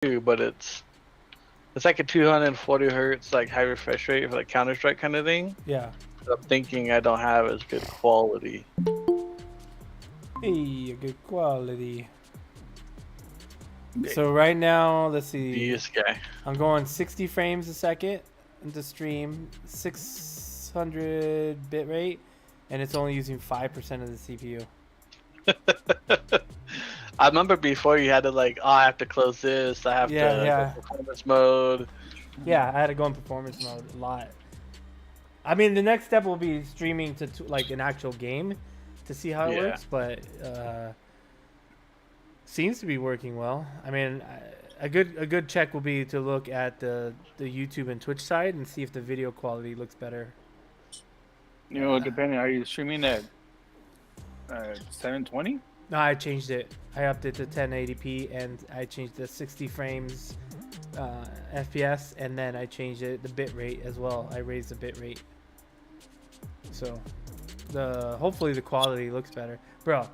too, but it's like a 240 hertz like high refresh rate for like Counter-Strike kind of thing. Yeah. So I'm thinking I don't have as good quality. Hey, good quality. So right now, let's see. This guy. I'm going 60 frames a second into stream, 600 bit rate, and it's only using 5% of the CPU. I remember before you had to like, oh, I have to close this. I have to go performance mode. Yeah, I had to go in performance mode a lot. I mean, the next step will be streaming to like an actual game to see how it works, but seems to be working well. I mean, a good check will be to look at the YouTube and Twitch side and see if the video quality looks better. You know, depending, are you streaming at 720? No, I changed it. I upped it to 1080p and I changed the 60 frames FPS, and then I changed it the bit rate as well. I raised the bit rate, so hopefully the quality looks better, bro.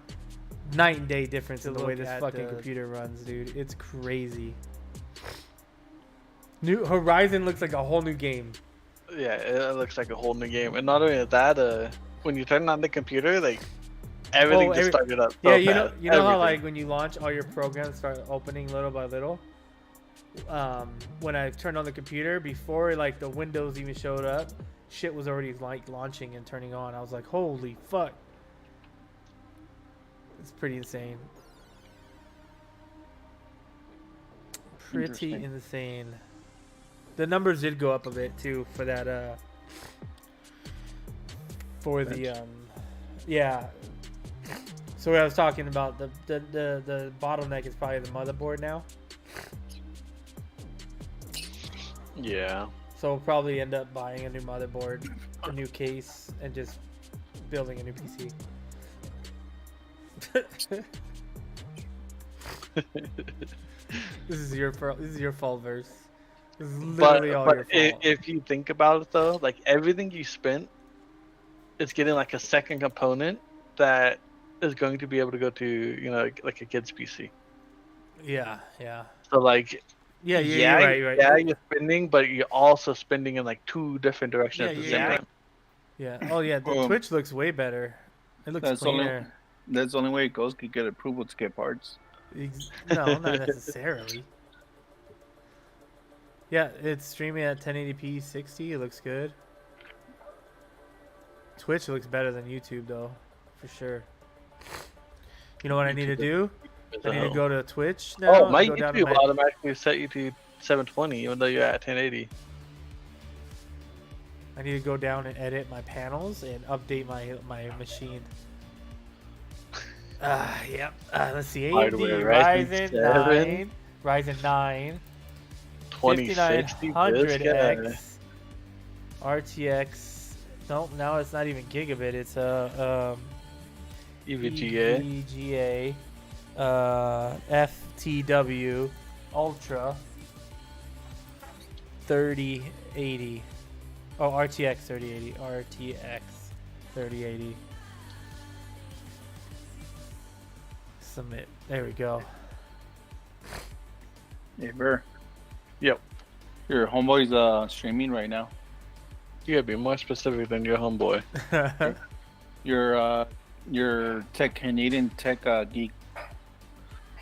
Night and day difference in the way this fucking computer runs, dude. It's crazy. New Horizon looks like a whole new game. Yeah, it looks like a whole new game, and not only that, when you turn on the computer, like everything just started up. So you fast. know how like when you launch, all your programs start opening little by little. When I turned on the computer, before like the Windows even showed up, shit was already like launching and turning on. I was like, holy fuck. It's pretty insane. Pretty insane. The numbers did go up a bit too for that for the yeah. So what I was talking about, the bottleneck is probably the motherboard now. Yeah. So we'll probably end up buying a new motherboard, a new case, and just building a new PC. This is your fault verse. This is literally all your fault. If you think about it though, like everything you spent is getting like a second component that is going to be able to go to, you know, like a kid's PC. Yeah, yeah. So like you're right. Yeah, you're spending, but you're also spending in like two different directions at the same time. Yeah. Oh yeah, the Twitch looks way better. It looks cleaner. That's the only way it goes. Could get approval to get parts. No, not necessarily. Yeah, it's streaming at 1080p 60. It looks good. Twitch looks better than YouTube though, for sure. You know what I need to do? I need to go to Twitch now. Oh, my YouTube automatically set you to 720, even though you're at 1080. I need to go down and edit my panels and update my machine. Yep. Let's see. AMD Ryzen 9, 5900X, RTX. Nope, now it's not even gigabit. It's EVGA, FTW Ultra 3080. Oh, RTX 3080. RTX 3080. Submit. There we go. Hey, Burr. Yep. Your homeboy's streaming right now. You gotta be more specific than your homeboy. Your Canadian tech geek.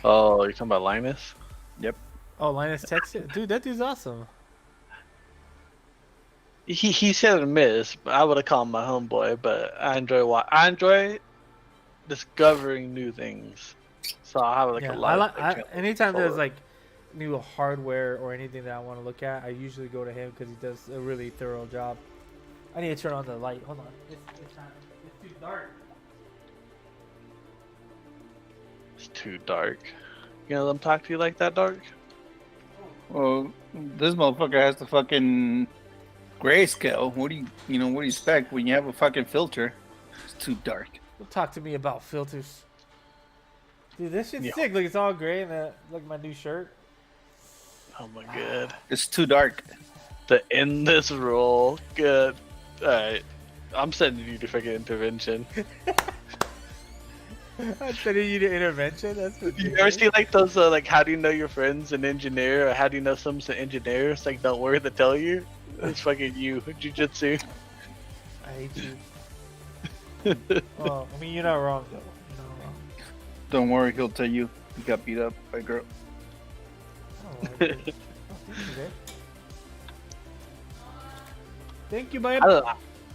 Oh, you're talking about Linus? Yep. Oh, Linus texted? Dude, that dude's awesome. He said a miss, but I would have called him my homeboy. But I enjoy discovering new things. So I have like a lot. Anytime there's like new hardware or anything that I want to look at, I usually go to him because he does a really thorough job. I need to turn on the light. Hold on. It's too dark. It's too dark. You gonna let him talk to you like that dark? Well, this motherfucker has the fucking grayscale. What do you expect when you have a fucking filter? It's too dark. Don't talk to me about filters. Dude, this shit's sick. Look, it's all gray, and look at my new shirt. Oh my god. It's too dark. To end this roll. Good. Alright. I'm sending you to fucking intervention. Instead of you to intervention, that's what You ever see like those like how do you know your friend's an engineer or how do you know someone's an engineer? It's like don't worry to tell you. It's fucking you, jujitsu. I hate you. Oh, I mean, you're not wrong though. You're not wrong. Don't worry, he'll tell you he got beat up by a girl. Oh, thank you, babe. Thank you, babe.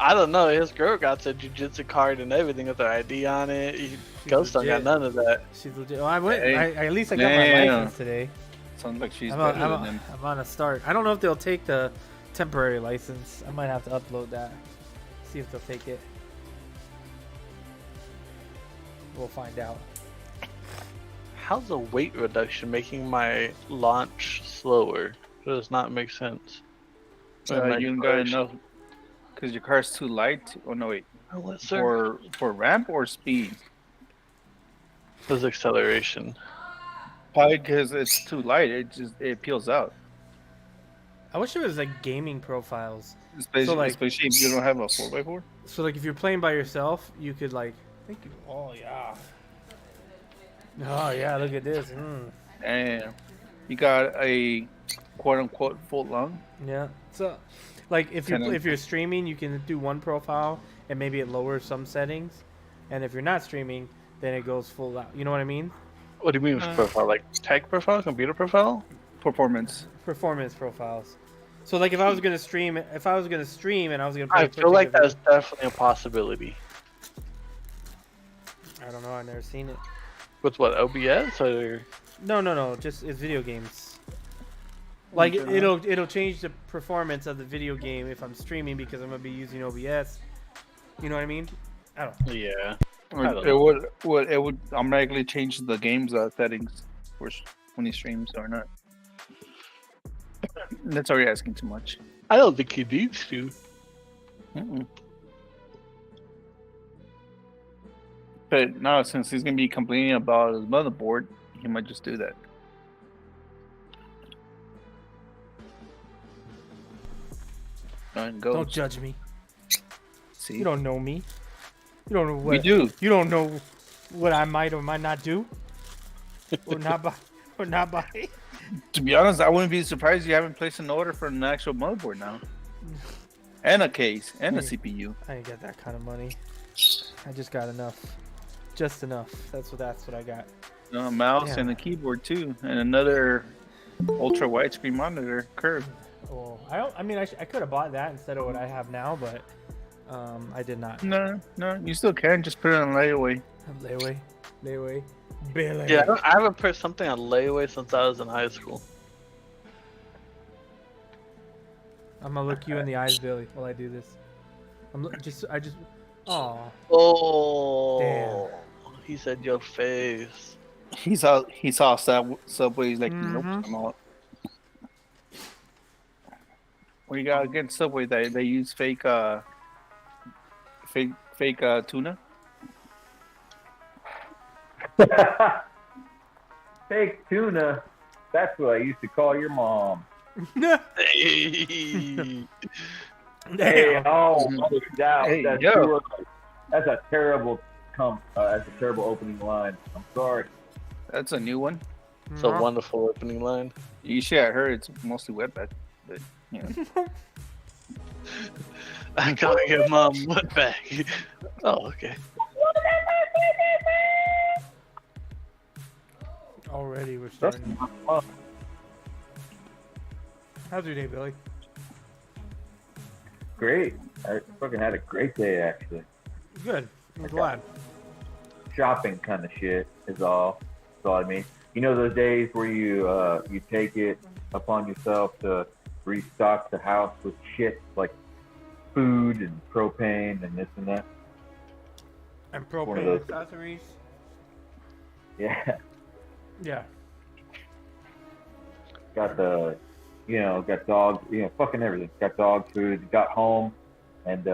I don't know. His girl got a jujitsu card and everything with her ID on it. Ghost don't got legit. none of that. She's legit. Well, I went. Hey. At least I got my Damn. license today. Sounds like she's I'm better on, than him. I'm on a start. I don't know if they'll take the temporary license. I might have to upload that. See if they'll take it. We'll find out. How's the weight reduction making my launch slower? It does not make sense. You don't got enough because your car's too light. Oh no, wait. Oh, yes, sir. For ramp or speed? This acceleration. Probably because it's too light. It peels out. I wish it was like gaming profiles. Especially, like- especially if you don't have a 4x4. So like if you're playing by yourself, you could like. Thank you. Oh yeah. Oh yeah. Look at this. And you got a quote unquote full lung. Yeah. So, like if you're streaming, you can do one profile and maybe it lowers some settings, and if you're not streaming, then it goes full out. You know what I mean? What do you mean with profile? Like tech profile, computer profile? Performance. Performance profiles. So like if I was gonna stream and I was gonna play I feel like that's definitely a possibility. I don't know. I've never seen it. With what, OBS or? No. Just it's video games. Like it'll change the performance of the video game if I'm streaming because I'm gonna be using OBS. You know what I mean? I don't know. Yeah. It would automatically change the game's settings when he streams or not. That's already asking too much. I don't think he needs to. Mm-mm. But now, since he's gonna be complaining about his motherboard, he might just do that. And go. Don't judge me. See, You don't know me. You don't know what we do. You don't know what I might or might not do. Or not buy. Or not buy. To be honest, I wouldn't be surprised you haven't placed an order for an actual motherboard now, and a case, and a CPU. I ain't got that kind of money. I just got enough. Just enough. That's what I got. A mouse Yeah. and a keyboard too, and another ultra widescreen monitor curved. Well, I could have bought that instead of what I have now, but I did not. No, you still can just put it on layaway. Layaway. Billy. Yeah, I haven't put something on layaway since I was in high school. I'm gonna look you in the eyes, Billy, while I do this. Aw. Oh. Damn. He said your face. He saw Subway. He's like, nope, I'm out. What you got against Subway? They use fake tuna. Fake tuna. That's what I used to call your mom. Hey. Hey, oh, no doubt. Hey, That's, yo. that's a terrible opening line. I'm sorry. That's a new one. It's a wonderful opening line. You should have heard it's mostly wetback, but you know. I call your mom wetback. Oh, okay. Already we're That's starting. my mom. How's your day, Billy? Great. I fucking had a great day, actually. Good. I'm glad. Shopping kind of shit is all. That's all I mean. You know those days where you take it upon yourself to restock the house with shit like food and propane and this and that? And One of propane those. accessories. Yeah. Yeah. Got got dog, fucking everything. Got dog food, got home, and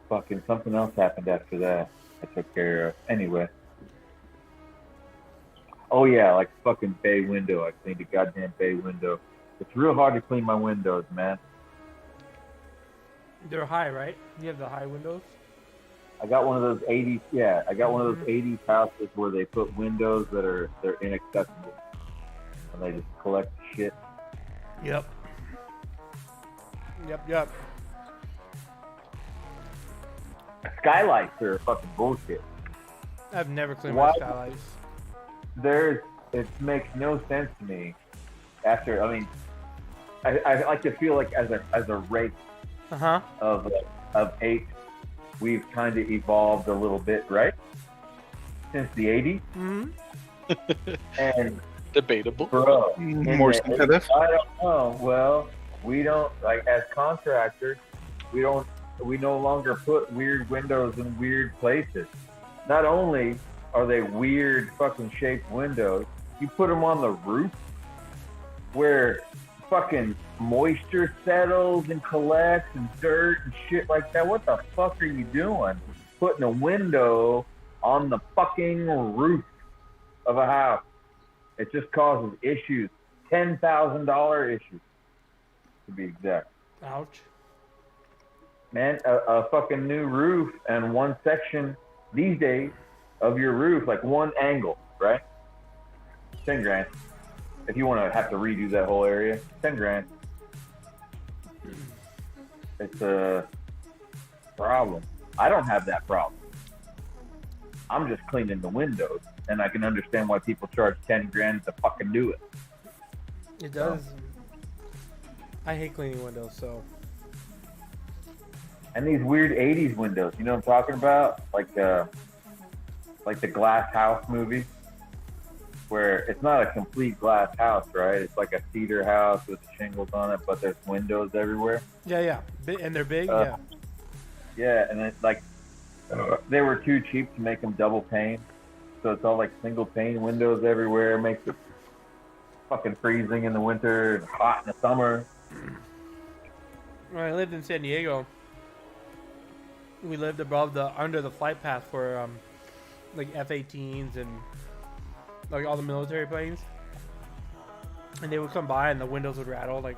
fucking something else happened after that I took care of. Anyway. Oh yeah, like fucking bay window. I cleaned a goddamn bay window. It's real hard to clean my windows, man. They're high, right? You have the high windows? I got one of those 80s. Yeah, I got one of those 80s houses where they put windows they're inaccessible, and they just collect shit. Yep. Yep. Skylights are fucking bullshit. I've never cleaned Why- my skylights. It makes no sense to me. After, I mean, I like to feel like as a race of apes, we've kind of evolved a little bit, right? Since the 80s. Mm-hmm. And Debatable. bro, More sensitive. I don't know. Well, we don't, like, as contractors, we no longer put weird windows in weird places. Not only are they weird fucking shaped windows, you put them on the roof where fucking moisture settles and collects and dirt and shit like that. What the fuck are you doing? Putting a window on the fucking roof of a house. It just causes issues. $10,000 issues, to be exact. Ouch. Man, a fucking new roof and one section these days of your roof, like one angle, right? 10 grand. If you want to have to redo that whole area, 10 grand. It's a problem. I don't have that problem. I'm just cleaning the windows, and I can understand why people charge 10 grand to fucking do it. It does. I hate cleaning windows, so. And these weird 80s windows, you know what I'm talking about? Like the Glass House movie, where it's not a complete glass house, right? It's like a cedar house with shingles on it, but there's windows everywhere. Yeah. And they're big, Yeah, and it's like they were too cheap to make them double pane, so it's all like single pane windows everywhere. It makes it fucking freezing in the winter and hot in the summer. When I lived in San Diego, we lived under the flight path for like F-18s and like all the military planes, and they would come by and the windows would rattle like.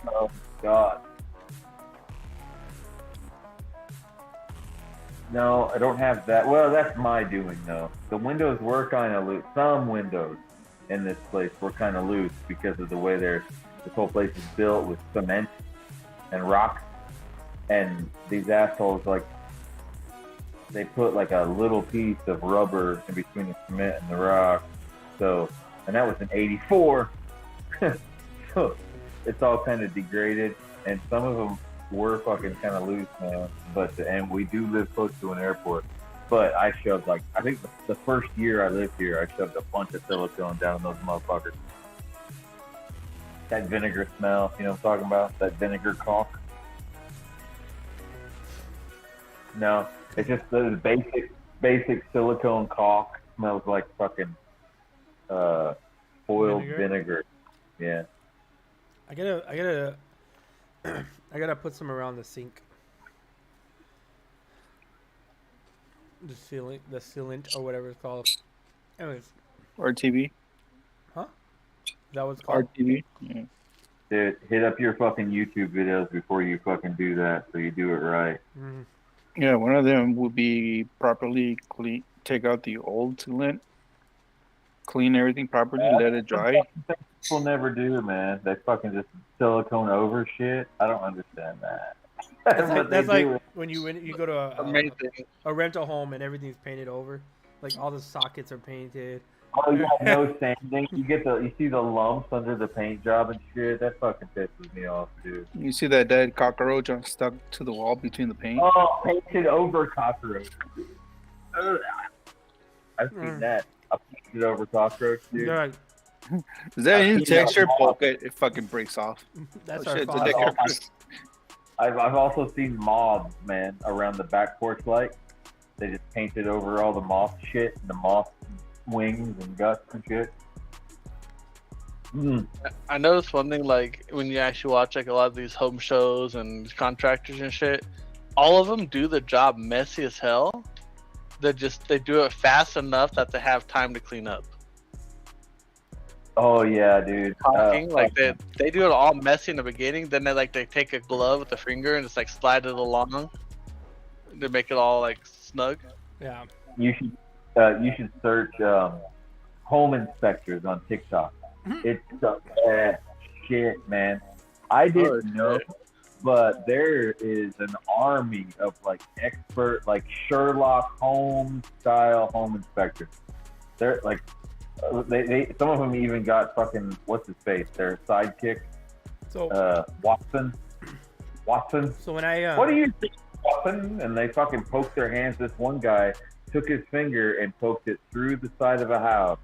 Oh God. No, I don't have that. Well, that's my doing though. The windows were kind of loose. Some windows in this place were kind of loose because of the way this whole place is built with cement and rock. And these assholes, like, they put like a little piece of rubber in between the cement and the rock. So, and that was in '84. So it's all kind of degraded, and some of them were fucking kind of loose, man. And we do live close to an airport. But I shoved, like, I think the first year I lived here, I shoved a bunch of silicone down those motherfuckers. That vinegar smell, you know what I'm talking about? That vinegar caulk. No, it's just the basic silicone caulk smells like fucking spoiled vinegar. Yeah. I gotta put some around the sink. The sealant or whatever it's called. Anyways, RTV. huh? Is that what it's called? RTV. Yeah. Dude, hit up your fucking YouTube videos before you fucking do that, so you do it right. Mm. Yeah, one of them would be properly clean. Take out the old sealant, clean everything properly, let it dry. People never do, man. They fucking just silicone over shit. I don't understand that. That's like when you go to Amazing. a rental home and everything's painted over, like all the sockets are painted. Oh, you got no sanding. You see the lumps under the paint job and shit. That fucking pisses me off, dude. You see that dead cockroach stuck to the wall between the paint? Oh, painted over cockroach. Ugh. I've seen that. I painted over cockroach, dude. They're like, Is that I've any seen texture? that. Poke it, it fucking breaks off. that's Oh, our shit, fault. did that I've also seen moths, man, around the back porch light. They just painted over all the moth shit and the moth wings and guts and shit. I noticed one thing, like when you actually watch like a lot of these home shows and contractors and shit, all of them do the job messy as hell. They do it fast enough that they have time to clean up. Oh yeah, dude. Like they do it all messy in the beginning, then they take a glove with a finger and just like slide it along. to make it all like snug. Yeah. You should search home inspectors on TikTok. It's the best shit, man. I didn't know, shit. but there is an army of like expert, like Sherlock Holmes style home inspectors. They're like, they some of them even got fucking what's his face, their sidekick, So Watson. so when I What do you think, Watson? And they fucking poked their hands. This one guy took his finger and poked it through the side of a house,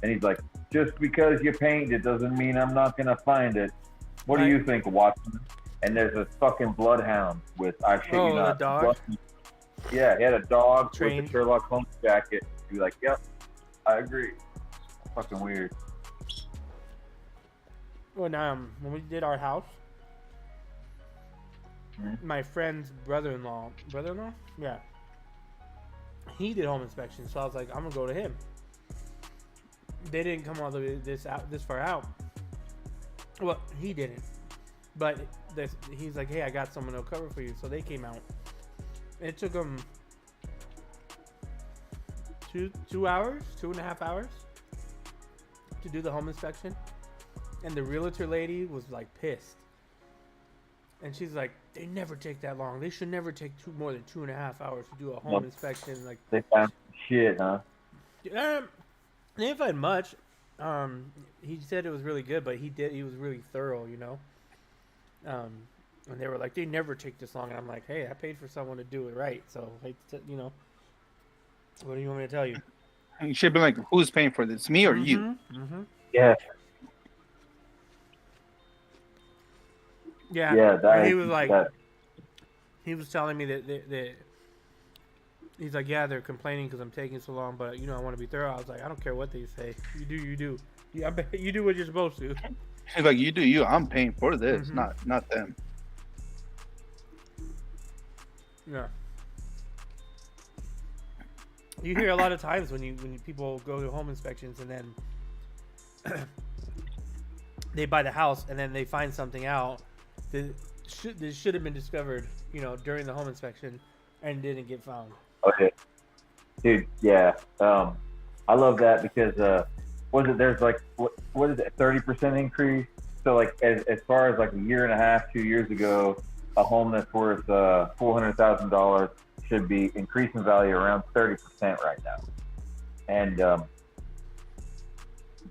and he's like, "Just because you paint it doesn't mean I'm not gonna find it." What do you think, Watson? And there's a fucking bloodhound with, I shit you not, the dog? Yeah, he had a dog Trained. with a Sherlock Holmes jacket. He'd be like, "Yep, I agree." Fucking weird. when we did our house, my friend's brother-in-law, yeah, he did home inspection. So I was like, I'm gonna go to him. They didn't come all the way this far out. Well, he didn't, but he's like, hey, I got someone that'll cover for you. So they came out. It took them 2 hours, 2.5 hours to do the home inspection. And the realtor lady was like pissed. And she's like, they never take that long. They should never take more than 2.5 hours to do a home inspection. Like, they found shit, huh? they didn't find much. He said it was really good, but he was really thorough, you know. And they were like, they never take this long. And I'm like, hey, I paid for someone to do it right. So, you know, what do you want me to tell you? You should be like, who's paying for this, me or you? Mm-hmm. Yeah. Yeah. He was like, he was telling me that he's like, yeah, they're complaining because I'm taking so long, but you know, I want to be thorough. I was like, I don't care what they say. You do. Yeah, you do what you're supposed to. He's like, you do you. I'm paying for this, not them. Yeah. You hear a lot of times when people go to home inspections and then they buy the house and then they find something out that should have been discovered, you know, during the home inspection and didn't get found. Okay. Dude, yeah. I love that because what is it? There's like what is it? 30% increase. So like as far as like a year and a half, 2 years ago, a home that's worth $400,000 should be increasing value around 30% right now. And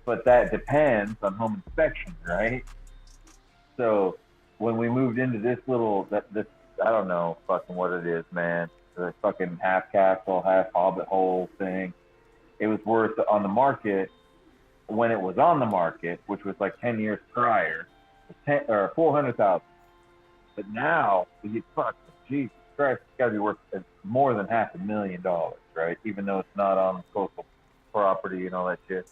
but that depends on home inspection, right? So when we moved into this I don't know fucking what it is, man. The fucking half castle, half hobbit hole thing. It was worth on the market when it was on the market, which was like 10 years prior, or 400,000. But now, Jesus Christ, it's got to be worth more than $500,000, right? Even though it's not on coastal property and all that shit.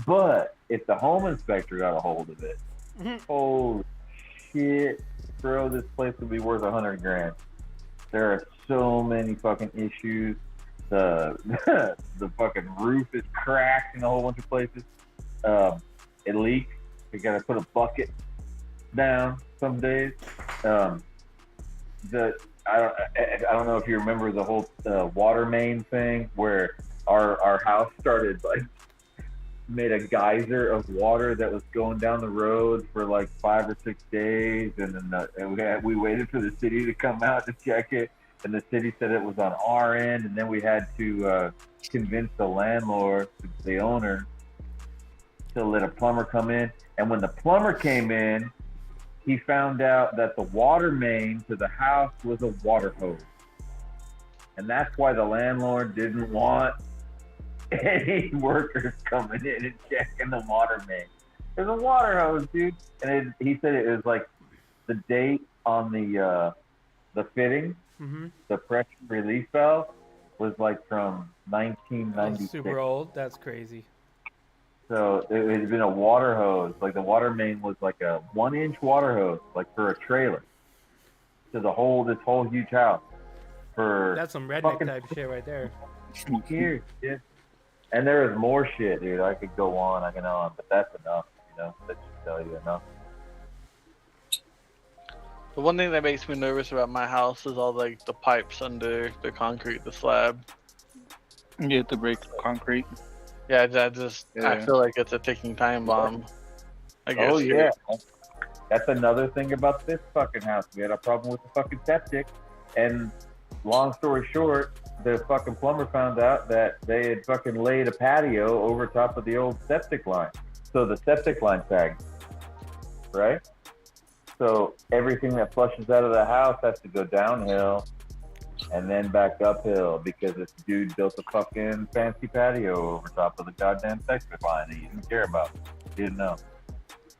But if the home inspector got a hold of it, holy shit, bro, this place would be worth $100,000. There are so many fucking issues. The fucking roof is cracked in a whole bunch of places. It leaks. You gotta put a bucket down some days. I don't know if you remember the whole water main thing where our house started like made a geyser of water that was going down the road for like 5 or 6 days, and then we waited for the city to come out to check it, and the city said it was on our end, and then we had to convince the landlord, the owner, to let a plumber come in. And when the plumber came in, he found out that the water main to the house was a water hose, and that's why the landlord didn't want any workers coming in and checking the water main. There's a water hose, dude. And he said it was like the date on the fitting, the pressure release valve was like from 1996. Super old. That's crazy. So it had been a water hose. Like the water main was like a 1-inch water hose, like for a trailer, to this whole huge house. That's some redneck type shit right there. Years, yeah. And there is more shit, dude. I could go on, but that's enough, you know. That should tell you enough. The one thing that makes me nervous about my house is all like the pipes under the concrete, the slab. You have to break concrete. Yeah, I Yeah. feel like it's a ticking time bomb. I guess. Oh here. yeah, that's another thing about this fucking house. We had a problem with the fucking septic, and long story short, the fucking plumber found out that they had fucking laid a patio over top of the old septic line, so the septic line sagged, right? So everything that flushes out of the house has to go downhill and then back uphill because this dude built a fucking fancy patio over top of the goddamn septic line that he didn't care about. He didn't know.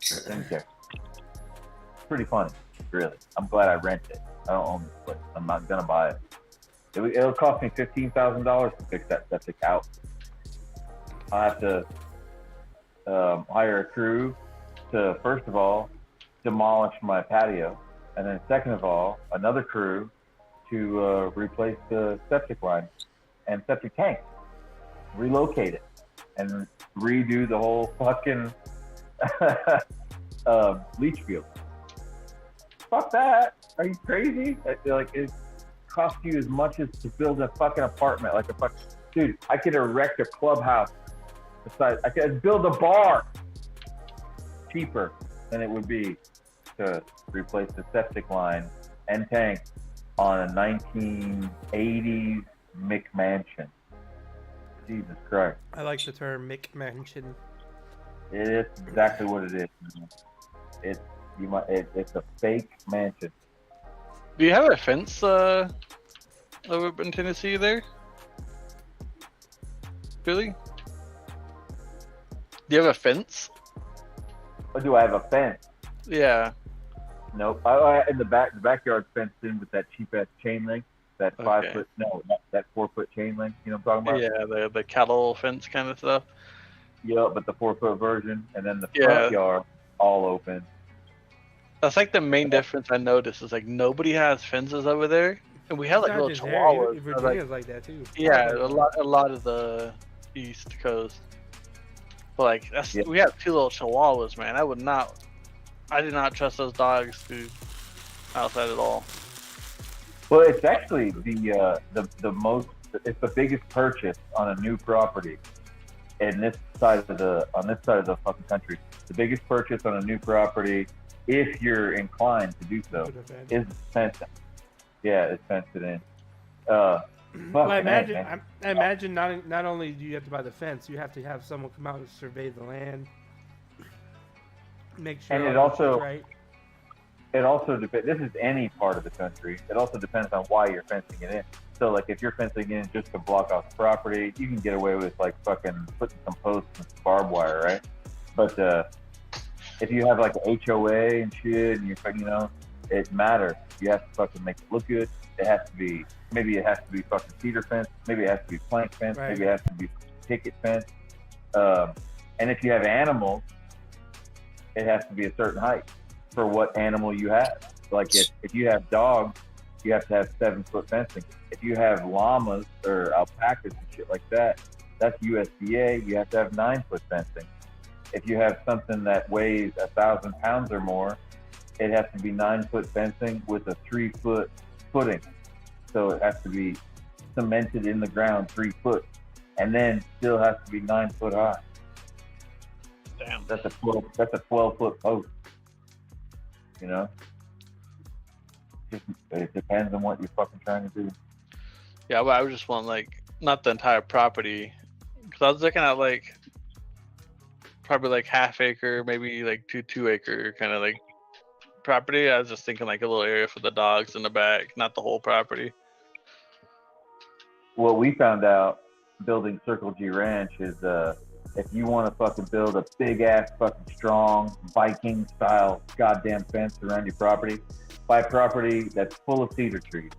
Didn't care. It's pretty funny, really. I'm glad I rent it. I don't own this place. I'm not gonna buy it. It'll cost me $15,000 to fix that septic out. I have to hire a crew to, first of all, demolish my patio, and then second of all, another crew to replace the septic line and septic tank, relocate it, and redo the whole fucking leach field. Fuck that! Are you crazy? Like it costs you as much as to build a fucking apartment. Like a fucking dude, I could erect a clubhouse. Besides, I could build a bar cheaper than it would be to replace the septic line and tank on a 1980s McMansion. Jesus Christ. I like the term McMansion. It is exactly what it is. It's a fake mansion. Do you have a fence over in Tennessee there? Really? Do you have a fence? Or do I have a fence? Yeah. Nope. In the backyard fenced in with that cheap ass chain link. That Okay. 5 foot, no, that 4 foot chain link. You know what I'm talking about? Yeah, the cattle fence kind of stuff. Yeah, but the 4 foot version, and then the Yeah. front yard all open. That's like the main difference I noticed is like nobody has fences over there, and we have like It's not little just there, chihuahuas. So, Virginia's like that too. yeah, a lot of the East Coast. But like Yeah. we have 2 little chihuahuas, man. I did not trust those dogs to outside at all. Well, it's actually the most. It's the biggest purchase on a new property on this side of the fucking country. The biggest purchase on a new property, if you're inclined to do so, is fencing. Yeah, it's fenced in. Well, I imagine. man. I imagine not only do you have to buy the fence, you have to have someone come out and survey the land, make sure. And it all the also- shit's right. It also depends. This is any part of the country. It also depends on why you're fencing it in. So, like, if you're fencing in just to block off the property, you can get away with like fucking putting some posts and some barbed wire, right? But if you have like an HOA and shit, and it matters. You have to fucking make it look good. It has to be fucking cedar fence. Maybe it has to be plank fence. Right. Maybe it has to be picket fence. And if you have animals, it has to be a certain height for what animal you have. Like if you have dogs, you have to have 7 foot fencing. If you have llamas or alpacas and shit like that, that's USDA. You have to have 9 foot fencing. If you have something that weighs 1,000 pounds or more, it has to be 9 foot fencing with a 3 foot footing. So it has to be cemented in the ground 3 foot, and then still has to be 9 foot high. Damn. That's a 12 foot post. You know, it depends on what you're fucking trying to do. Yeah, but I was just want like not the entire property, because I was looking at like probably like half acre, maybe like 2 acre kind of like property. I was just thinking like a little area for the dogs in the back, not the whole property. What we found out building Circle G Ranch is if you want to fucking build a big ass fucking strong Viking style goddamn fence around your property, buy property that's full of cedar trees.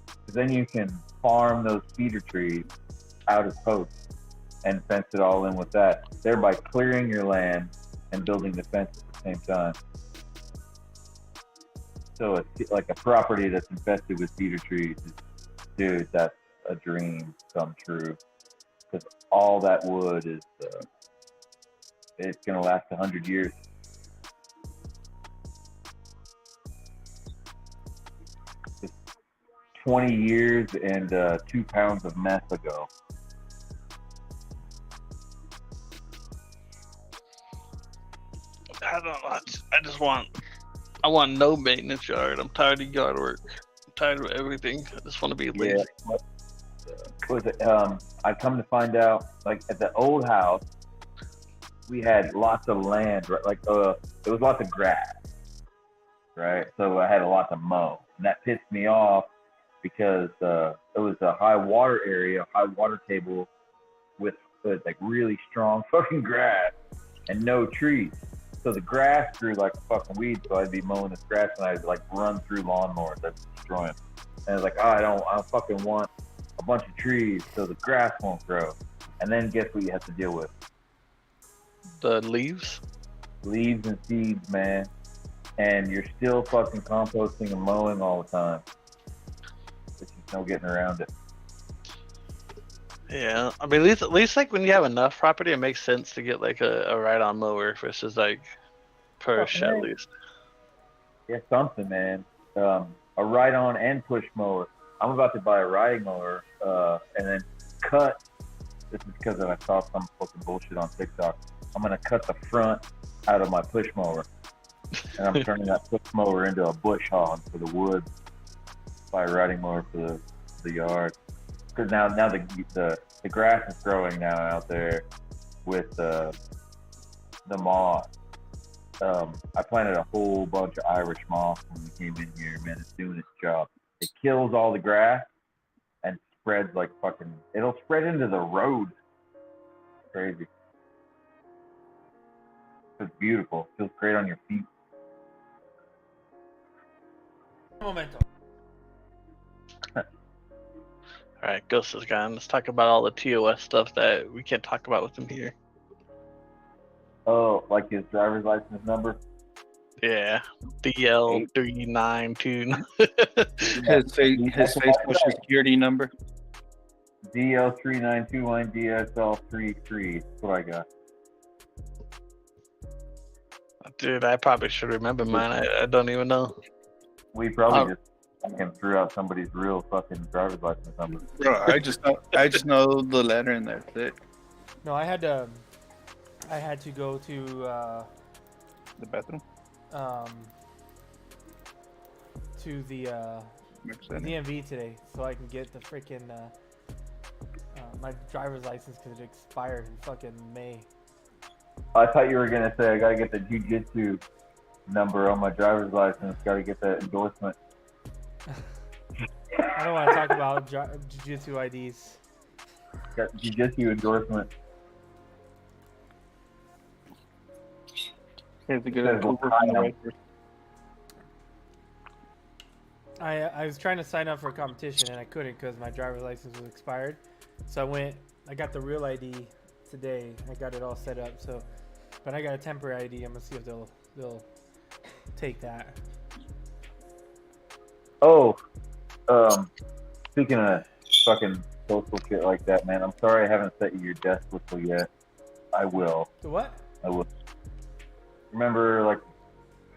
Because then you can farm those cedar trees out as posts and fence it all in with that, thereby clearing your land and building the fence at the same time. So it's like a property that's infested with cedar trees. Dude, that's a dream come true. Because all that wood is, it's going to last 100 years. 20 years and 2 pounds of meth ago. I don't know. I want no maintenance yard. I'm tired of yard work. I'm tired of everything. I just want to be lazy. Yeah. What was it? I come to find out, like at the old house, we had lots of land, right? Like there was lots of grass, right? So I had a lot to mow, and that pissed me off because it was a high water area, high water table with like really strong fucking grass and no trees. So the grass grew like a fucking weed. So I'd be mowing this grass and I'd like run through lawnmowers that destroy them. And I was like, oh, I don't fucking want a bunch of trees so the grass won't grow. And then guess what you have to deal with? The leaves. Leaves and seeds, man. And you're still fucking composting and mowing all the time. There's just no getting around it. Yeah, I mean, at least like when you have enough property, it makes sense to get like a ride-on mower versus like push at least. Yeah, something, man. A ride-on and push mower. I'm about to buy a riding mower and then cut. This is because I saw some fucking bullshit on TikTok. I'm gonna cut the front out of my push mower, and I'm turning that push mower into a bush hog for the woods. Buy a riding mower for the yard. Because now the grass is growing now out there with the moss. I planted a whole bunch of Irish moss when we came in here, man. It's doing its job. It kills all the grass and spreads like fucking. It'll spread into the road. Crazy. It's beautiful. Feels great on your feet. Momento. All right, Ghost is gone. Let's talk about all the TOS stuff that we can't talk about with him here. Oh, like his driver's license number? Yeah, DL392. His social security number. DL3921 DSL33. That's what I got. Dude, I probably should remember mine. I don't even know. We probably just fucking threw out somebody's real fucking driver's license number. Bro, I just know the letter and that's it. No, I had to go to The bathroom. to the DMV today so I can get the freaking my driver's license because it expired in fucking May. I thought you were gonna say I gotta get the jiu-jitsu number on my driver's license. Gotta get that endorsement. I don't want to talk about jiu-jitsu IDs. Got jiu-jitsu endorsement. Have to get Says a Uber Ohio. from the right person. I was trying to sign up for a competition and I couldn't because my driver's license was expired. So I got the real ID today. I got it all set up. So, but I got a temporary ID. I'm gonna see if they'll take that. Oh, speaking of fucking social shit like that, man, I'm sorry I haven't set you your death whistle yet. I will. The what? I will. Remember, like,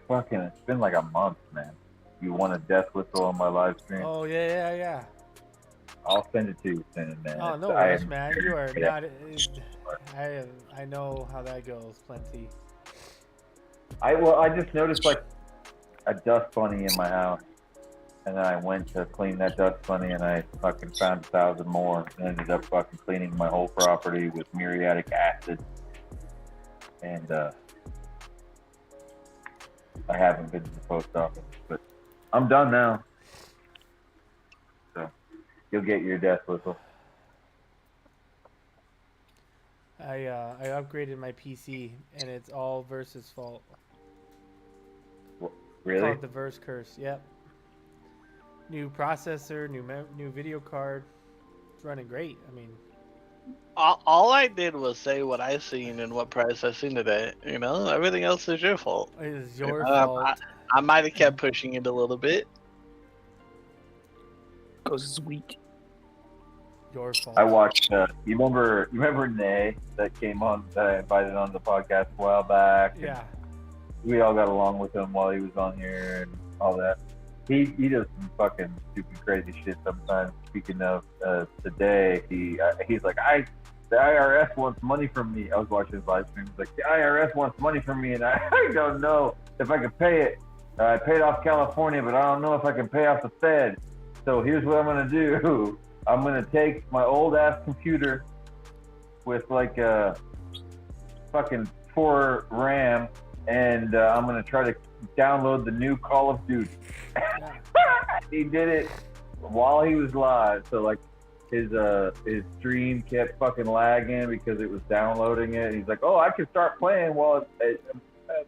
fucking, it's been like a month, man. You want a death whistle on my live stream? Oh yeah. I'll send it to you soon, man. Oh no I worries, am man. You are very- not. I know how that goes. Plenty. I just noticed like a dust bunny in my house, and then I went to clean that dust bunny, and I fucking found 1,000 more, and ended up fucking cleaning my whole property with muriatic acid, and I haven't been to the post office, but I'm done now. So you'll get your death whistle. I upgraded my PC and it's all Versus fault. Really? Called the Verse Curse. Yep. New processor, new video card. It's running great. I mean, All I did was say what I seen and what price I seen it at. You know, everything else is your fault. it is your fault. I might have kept pushing it a little bit. Because it's weak. Your fault. I watched. You remember Nay that came on that I invited on the podcast a while back? Yeah. We all got along with him while he was on here and all that. he does some fucking stupid crazy shit sometimes. Speaking of today, he's like, the IRS wants money from me. I was watching his live stream. He's like, the IRS wants money from me, and I don't know if I can pay it. I paid off California, but I don't know if I can pay off the Fed. So here's what I'm gonna do. I'm gonna take my old ass computer with like a fucking 4 RAM, and I'm gonna try to download the new Call of Duty. He did it while he was live, so like his stream kept fucking lagging because it was downloading it. He's like, oh, I can start playing while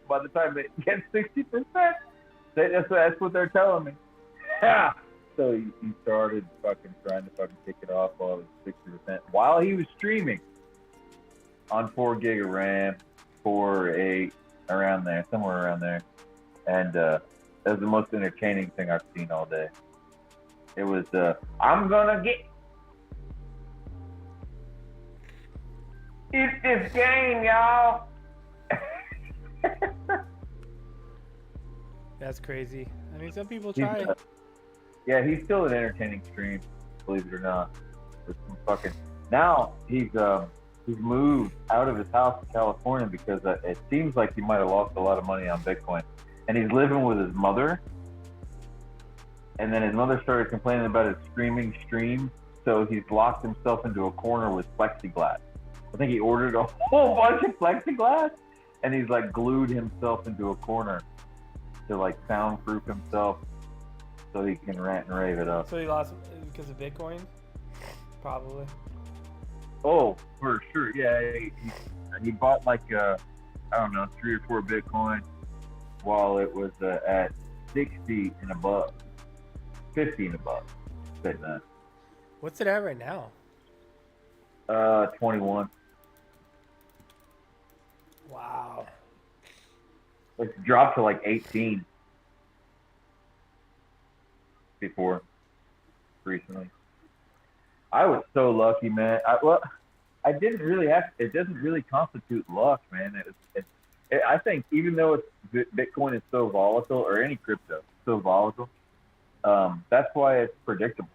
by the time it gets 60%. That's what they're telling me. So he started fucking trying to fucking kick it off while it was 60% while he was streaming on 4 gig of RAM, 4 or 8, around there, somewhere around there. And that was the most entertaining thing I've seen all day. It was, I'm gonna get it's this game, y'all. That's crazy. I mean, some people try. Yeah, he's still an entertaining stream, believe it or not. With some fucking now he's moved out of his house in California because it seems like he might have lost a lot of money on Bitcoin, and he's living with his mother. And then his mother started complaining about his screaming stream, so he's locked himself into a corner with plexiglass. I think he ordered a whole bunch of plexiglass, and he's like glued himself into a corner to like soundproof himself so he can rant and rave it up. So he lost because of Bitcoin? Probably. Oh, for sure. Yeah, he bought like I don't know, 3 or 4 Bitcoin while it was at 60 and above, 50 and above. What's it at right now? 21. Wow. It's dropped to like 18 before recently. I was so lucky, man. I didn't really have. It doesn't really constitute luck, man. I think even though Bitcoin is so volatile, or any crypto so volatile, that's why it's predictable.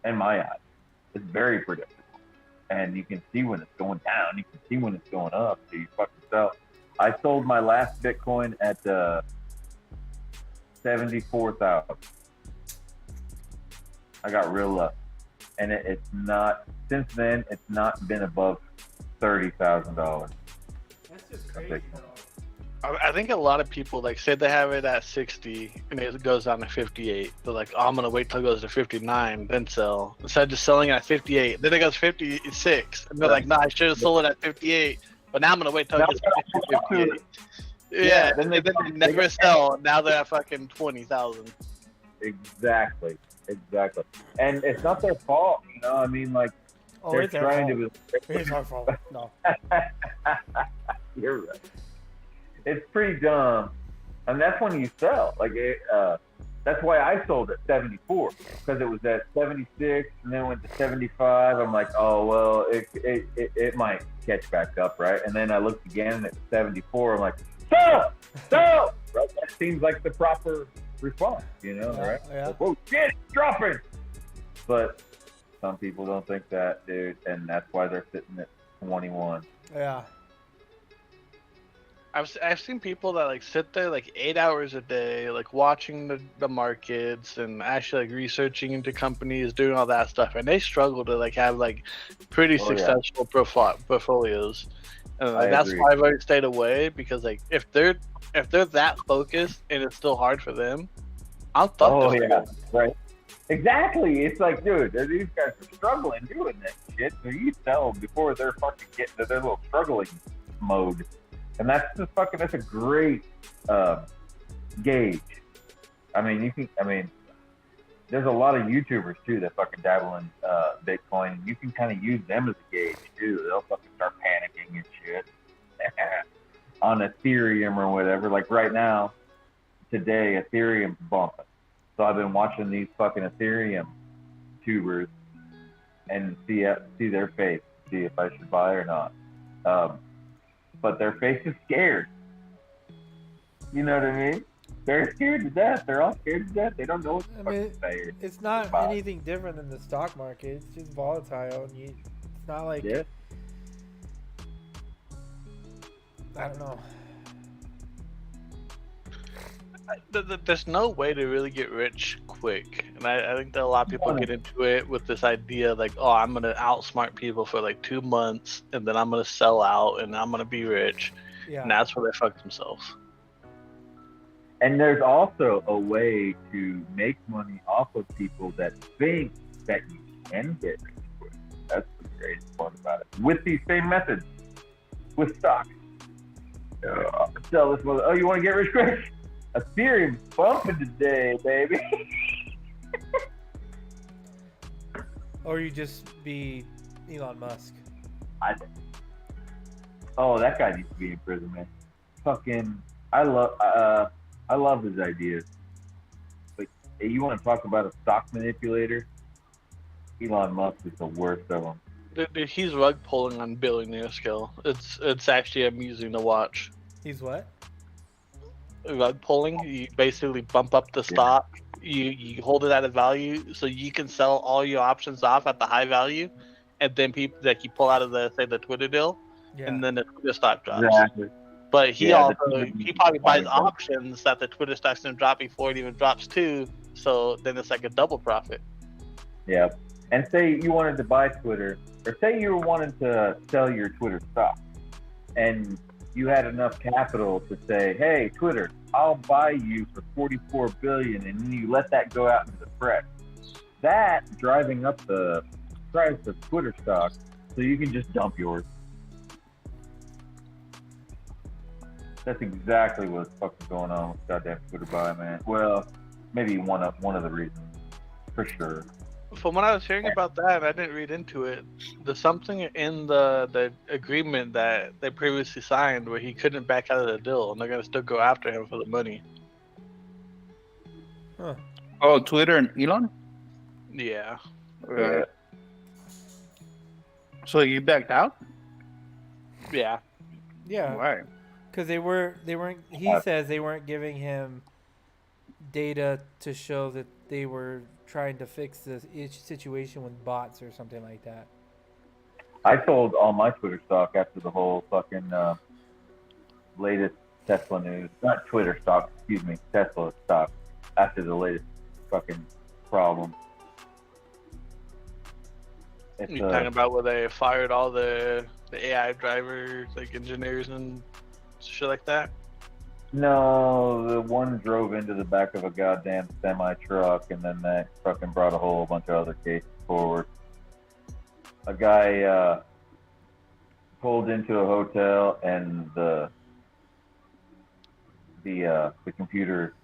In my eyes, it's very predictable, and you can see when it's going down. You can see when it's going up. So you fucking sell. I sold my last Bitcoin at 74,000. I got real lucky. And it's not, since then, it's not been above $30,000. That's just crazy. I think a lot of people like say they have it at 60 and it goes down to 58. They're like, oh, I'm gonna wait till it goes to 59, then sell. Instead of just selling at 58, then it goes 56, and they're like, nah, I should have sold it at 58, but now I'm gonna wait till it gets to 58. Yeah, then they never sell. Now they're at fucking 20,000. Exactly. And it's not their fault, you know. I mean, like, they're trying to. It's our fault. No. You're right. It's pretty dumb, and that's when you sell. Like, that's why I sold at 74, because it was at 76, and then went to 75. I'm like, oh well, it might catch back up, right? And then I looked again, and it's 74. I'm like, sell. Right? That seems like the proper response, you know, right? Yeah. Like, oh shit, it's dropping. But some people don't think that, dude, and that's why they're sitting at 21. Yeah. I've seen people that like sit there like 8 hours a day, like watching the markets and actually like researching into companies, doing all that stuff, and they struggle to like have like pretty successful portfolios. And like, that's why I've already stayed away, because like if they're that focused and it's still hard for them, I'm fucked. Oh yeah, right. Exactly. It's like, dude, these guys are struggling doing that shit, so you sell them before they're fucking getting to their little struggling mode. And that's a great gauge. I mean, there's a lot of YouTubers too that fucking dabble in Bitcoin, and you can kind of use them as a gauge too. They'll fucking start panicking and shit on Ethereum or whatever. Like right now, today, Ethereum's bumping. So I've been watching these fucking Ethereum tubers and see their face, see if I should buy or not. But their face is scared. You know what I mean? They're scared to death. They're all scared to death. They don't know what I to mean, fucking say. it's not Wow. anything different than the stock market. It's just volatile, and it's not like Yeah. I don't know. There's no way to really get rich quick, and I think that a lot of people get into it with this idea like, oh, I'm gonna outsmart people for like 2 months, and then I'm gonna sell out, and I'm gonna be rich, Yeah. and that's where they fuck themselves. And there's also a way to make money off of people that think that you can get rich quick. That's the greatest part about it. With these same methods, with stocks. Sell this mother. Oh, you want to get rich quick? Ethereum bumping today, baby. Or you just be Elon Musk. Oh, that guy needs to be in prison, man. Fucking, I love his ideas. Like, hey, you want to talk about a stock manipulator? Elon Musk is the worst of them. Dude, he's rug pulling on billionaire scale. It's actually amusing to watch. He's what? Rug pulling, you basically bump up the stock, you hold it at a value so you can sell all your options off at the high value, and then people that you pull out of the Twitter deal, Yeah. and then the Twitter stock drops. Exactly. But he Yeah, he probably buys options that the Twitter stock's gonna drop before it even drops too, so then it's like a double profit. Yeah. And say you wanted to buy Twitter, or say you wanted to sell your Twitter stock, and you had enough capital to say, hey, Twitter, I'll buy you for $44 billion, and then you let that go out into the press. That driving up the price of Twitter stock so you can just dump yours. That's exactly what's fucking going on with goddamn Twitter buy, man. Well, maybe one of the reasons, for sure. From what I was hearing about that, I didn't read into it. There's something in the agreement that they previously signed where he couldn't back out of the deal, and they're gonna still go after him for the money. Huh. Oh, Twitter and Elon? Yeah. Right. So you backed out? Yeah. Yeah. Why? Because they weren't. He says they weren't giving him data to show that they were trying to fix the situation with bots or something like that. I sold all my Twitter stock after the whole fucking latest Tesla news. Not Twitter stock, excuse me, Tesla stock. After the latest fucking problem. It's, You talking about where they fired all the AI drivers, like engineers and shit like that? No, the one drove into the back of a goddamn semi truck, and then that fucking brought a whole bunch of other cases forward. A guy pulled into a hotel, and the computer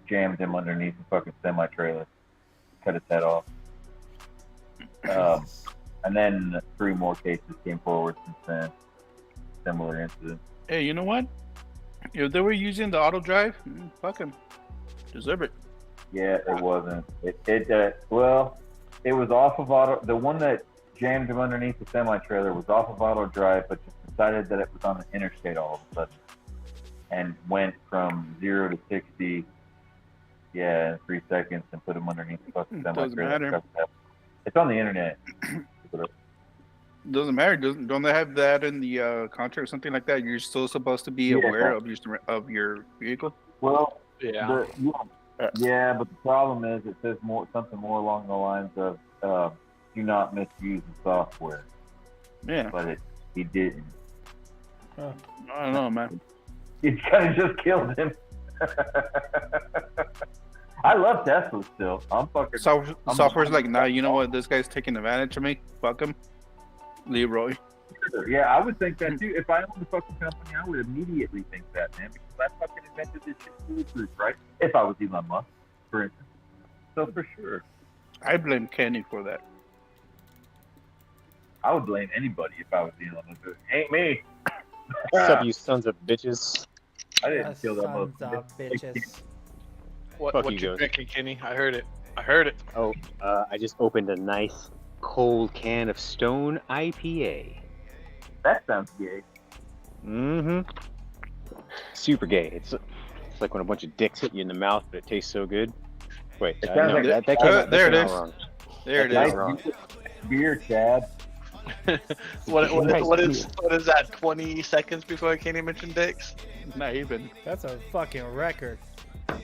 jammed him underneath the fucking semi trailer, cut his head off. And then 3 more cases came forward since then. Similar incidents. Hey, you know what? If they were using the auto drive, fuck them. Deserve it. Yeah, it wasn't. Well, it was off of auto. The one that jammed him underneath the semi trailer was off of auto drive, but just decided that it was on the interstate all of a sudden, and went from 0 to 60. Yeah, in 3 seconds, and put him underneath the fucking semi Doesn't trailer. matter. It's on the internet. Doesn't matter. Don't they have that in the contract or something like that? You're still supposed to be Yeah. aware of your vehicle. Well, Yeah. yeah, but the problem is it says something more along the lines of do not misuse the software. Yeah. But he didn't. Huh. I don't know, man. It kind of just killed him. I love Tesla still. I'm fucking. Software's like, nah, you know what? This guy's taking advantage of me. Fuck him. Leroy. Yeah, I would think that too. If I owned the fucking company, I would immediately think that, man, because I fucking invented this shit foolproof, right? If I was Elon Musk, for instance. So for sure, I blame Kenny for that. I would blame anybody if I was Elon Musk. Ain't me. What's up, you sons of bitches? I didn't kill that Sons motherfucker. of bitches. What Fuck you you, Joey. drinking, Kenny? I heard it. Oh, I just opened a nice cold can of Stone IPA. That sounds gay. Mm-hmm. Super gay. It's It's like when a bunch of dicks hit you in the mouth, but it tastes so good. Wait, It no, sounds like that came out, there that it came out is. wrong. There it That's is. wrong. beer, Chad. what is that? 20 seconds before Kenny mentioned dicks? Not even. That's a fucking record.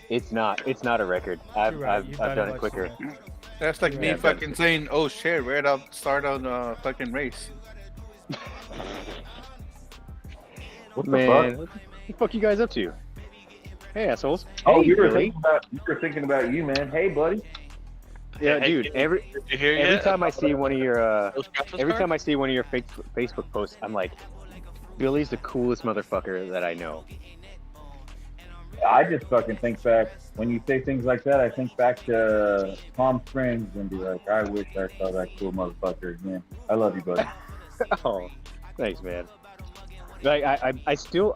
It's not a record. I've You're right, I've, you've I've done much it quicker. sooner. That's like me Yeah, fucking saying, "Oh shit, right I'll start on fucking race." What the Man, fuck? what the fuck you guys up to? Hey, assholes. Oh, Hey, you were Billy. thinking about you, man. Hey, buddy. Yeah, Hey, dude. did Every you hear every yet time I about see one of your those graphics every cards? time I see one of your Facebook posts, I'm like, Billy's the coolest motherfucker that I know. I just fucking think back when you say things like that. I think back to Palm Springs and be like, I wish I saw that cool motherfucker again. I love you, buddy. Oh, thanks, man. Like I still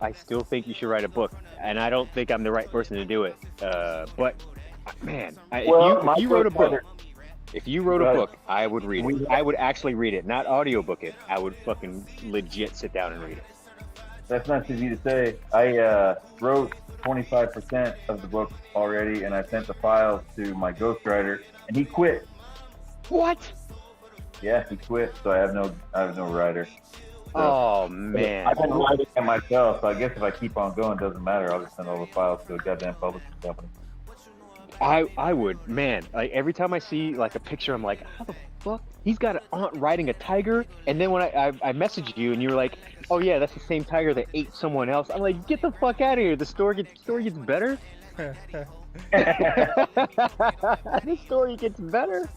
think you should write a book, and I don't think I'm the right person to do it. But man, if you wrote a book, I would read it. I would actually read it, not audiobook it. I would fucking legit sit down and read it. That's not easy to say. I wrote 25% of the book already, and I sent the files to my ghostwriter, and he quit. What? Yeah, he quit. So I have no writer. So, Oh man. I've been writing it myself, so I guess if I keep on going, it doesn't matter. I'll just send all the files to a goddamn publishing company. I would, man. Like every time I see like a picture, I'm like, how the fuck? He's got an aunt riding a tiger, and then when I messaged you and you were like, oh yeah, that's the same tiger that ate someone else. I'm like, get the fuck out of here. The story gets better. The story gets better.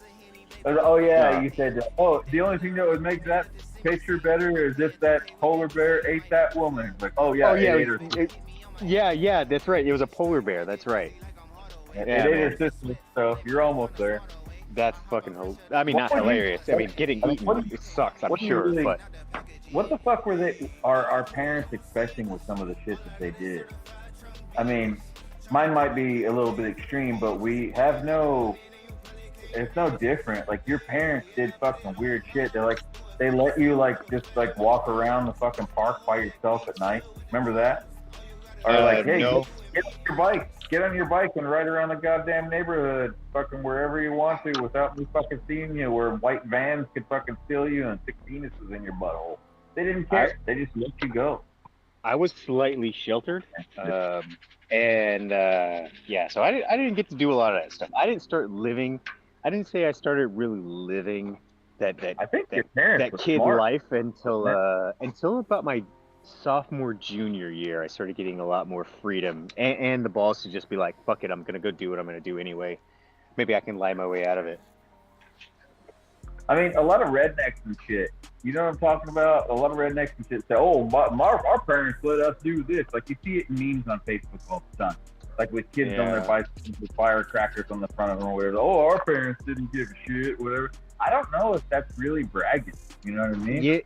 Oh yeah, No. you said. Oh, the only thing that would make that picture better is if that polar bear ate that woman. It's like, oh yeah, it ate her. Yeah, that's right. It was a polar bear. That's right. It Yeah, ate man. her sister. So you're almost there. That's fucking. I mean, What not were you- hilarious. I mean, getting what eaten, do you- it sucks. I'm what do you sure, really- but What the fuck were our parents expecting with some of the shit that they did? I mean, mine might be a little bit extreme, but we have it's no different. Like your parents did fucking weird shit. They let you just walk around the fucking park by yourself at night. Remember that? Or hey, no. get on your bike and ride around the goddamn neighborhood, fucking wherever you want to, without me fucking seeing you. Where white vans could fucking steal you and stick penises in your butthole. They didn't care. They just let you go. I was slightly sheltered, yeah. So I didn't get to do a lot of that stuff. I didn't say I started really living that I think your parents that were kid smart. life until about my sophomore junior year. I started getting a lot more freedom and the balls to just be like, fuck it, I'm gonna go do what I'm gonna do anyway. Maybe I can lie my way out of it. I mean, a lot of rednecks and shit. You know what I'm talking about? A lot of rednecks and shit say, "Oh, our parents let us do this." Like you see it in memes on Facebook all the time, like with kids on their bicycles with firecrackers on the front of them or whatever. Oh, our parents didn't give a shit, whatever. I don't know if that's really bragging. You know what I mean? Yeah,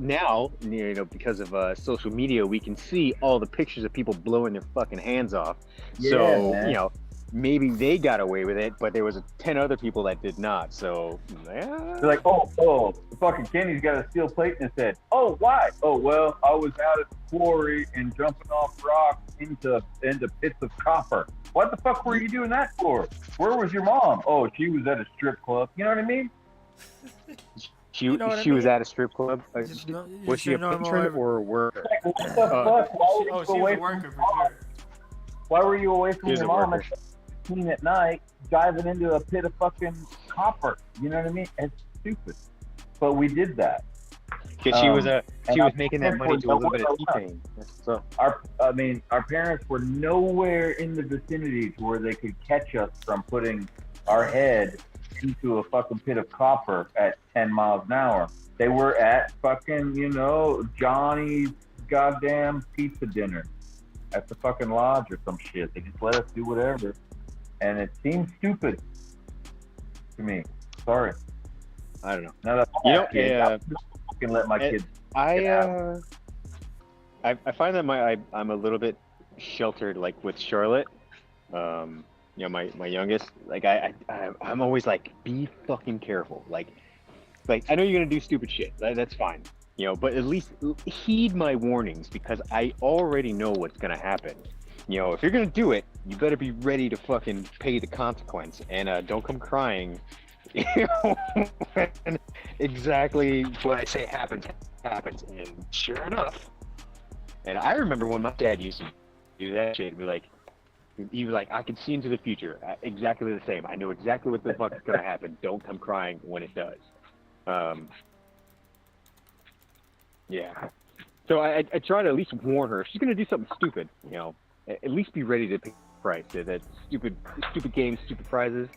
now, because of social media, we can see all the pictures of people blowing their fucking hands off. Yeah, so, man. Maybe they got away with it, but there was 10 other people that did not. So, yeah. They're like, oh, fucking Kenny's got a steel plate in his head. Oh, why? Oh, well, I was out at the quarry and jumping off rocks into pits of copper. What the fuck were you doing that for? Where was your mom? Oh, she was at a strip club. You know what I mean? She You know what I was mean? at a strip club. Was she a patron or worker? Like, what the fuck? Why were you Oh, she was away a from worker your for mom? sure. Why were you away from She was your a mom worker. at 15 at night, diving into a pit of fucking copper? You know what I mean? It's stupid. But we did that. Because she was making that money to a little bit of nowhere T-Pain. So, Our parents were nowhere in the vicinity to where they could catch us from putting our head into a fucking pit of copper at 10 miles an hour. They were at fucking, Johnny's goddamn pizza dinner at the fucking lodge or some shit. They just let us do whatever. And it seems stupid to me. Sorry. I don't know. Now that I have kids, I'm just fucking let my kids. I find that I'm a little bit sheltered, like with Charlotte. My youngest. Like I'm always like, be fucking careful. Like I know you're gonna do stupid shit. That's fine. You know, but at least heed my warnings because I already know what's gonna happen. You know, if you're gonna do it, you better be ready to fucking pay the consequence, and don't come crying. You know, when exactly what I say happens, and sure enough. And I remember when my dad used to do that shit. He was like, I can see into the future, exactly the same. I know exactly what the fuck is gonna happen. Don't come crying when it does. Yeah. So I try to at least warn her. If she's gonna do something stupid, you know, at least be ready to pay the price. That stupid games, stupid prizes.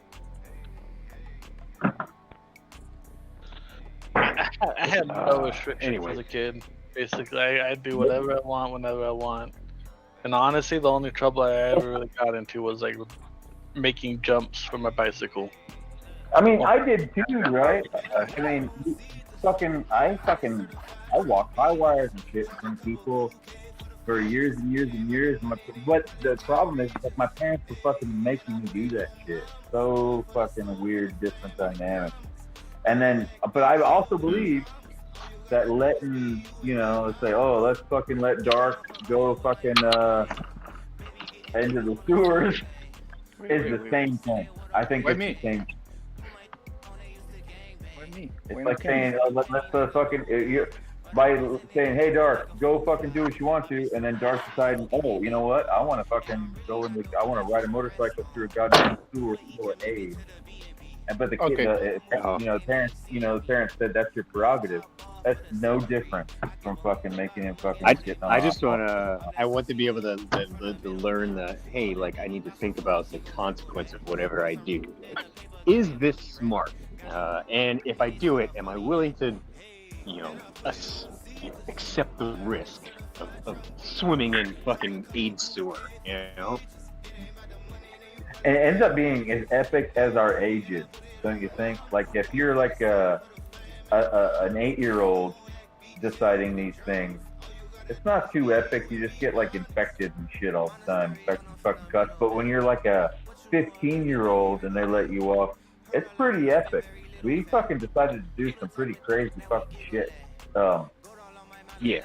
I had no restrictions anyway. as a kid. Basically, I do whatever I want whenever I want. And honestly, the only trouble I ever really got into was like making jumps for my bicycle. I mean, I did too, right? I mean, I walked high wires and shit from people for years and years and years. But the problem is, like, my parents were fucking making me do that shit. So fucking weird, different dynamic. And then, but I also believe that letting, you know, say, oh, let's fucking let Dark go fucking into the sewers is the same thing. I think it's the same. It's like saying, let's fucking, by saying, hey, Dark, go fucking do what you want to, and then Dark deciding, oh, you know what, I want to fucking I want to ride a motorcycle through a goddamn sewer for aid. But the kid, the parents said that's your prerogative. That's no different from fucking making him fucking get on. I want to be able to learn that, hey, like, I need to think about the consequence of whatever I do. Is this smart? And if I do it, am I willing to, you know, accept the risk of swimming in fucking aid sewer, you know? And it ends up being as epic as our age is, don't you think? Like, if you're like an 8-year-old deciding these things, it's not too epic. You just get like infected and shit all the time, infected fucking cuts. But when you're like a 15-year-old and they let you off, it's pretty epic. We fucking decided to do some pretty crazy fucking shit. Yeah,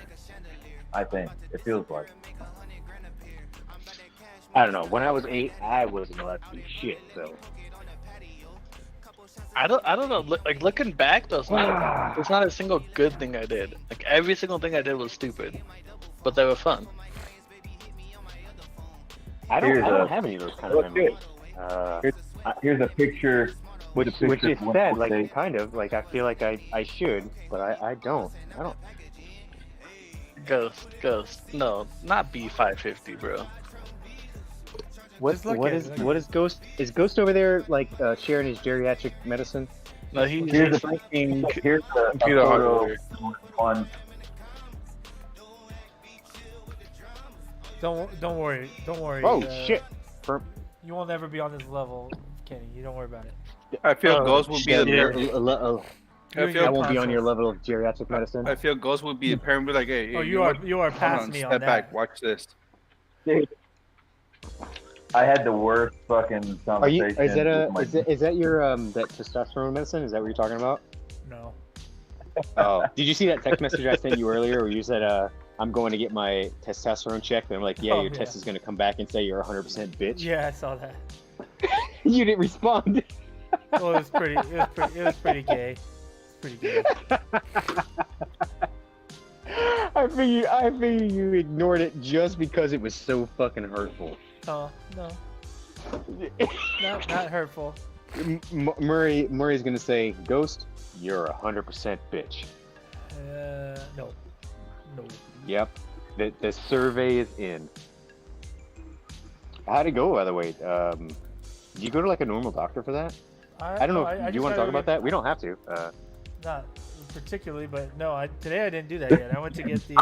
I think it feels like. I don't know. When I was 8, I wasn't allowed to do shit. So I don't know. Like, looking back, there's not a single good thing I did. Like, every single thing I did was stupid, but they were fun. I don't have any of those kind of memories. Here's a picture. Which is sad. Like, kind of. Like, I feel like I should, but I don't. Ghost. No, not B550, bro. What is Ghost? Is Ghost over there like sharing his geriatric medicine? No, he's drinking here's a computer hardware. On. Don't worry. Oh shit! You will never be on this level, Kenny. You don't worry about it. I feel Ghost will be I won't be on your level of geriatric medicine. I feel Ghost would be a parent, be like, hey, you are past me on that. Step back, watch this. Dude, I had the worst fucking conversation. Is that your that testosterone medicine? Is that what you're talking about? No. Oh, did you see that text message I sent you earlier where you said I'm going to get my testosterone checked, and I'm like, your test is going to come back and say you're 100% bitch. Yeah, I saw that. You didn't respond. Well, it was pretty gay. Pretty gay. I figured you ignored it just because it was so fucking hurtful. Oh, no. Not hurtful. Murray's gonna say, Ghost, you're 100% bitch. No. Yep. The survey is in. How'd it go, by the way? Did you go to like a normal doctor for that? I don't know. Do you want to talk about that? We don't have to. Not particularly, but no. Today I didn't do that yet. I went to get the.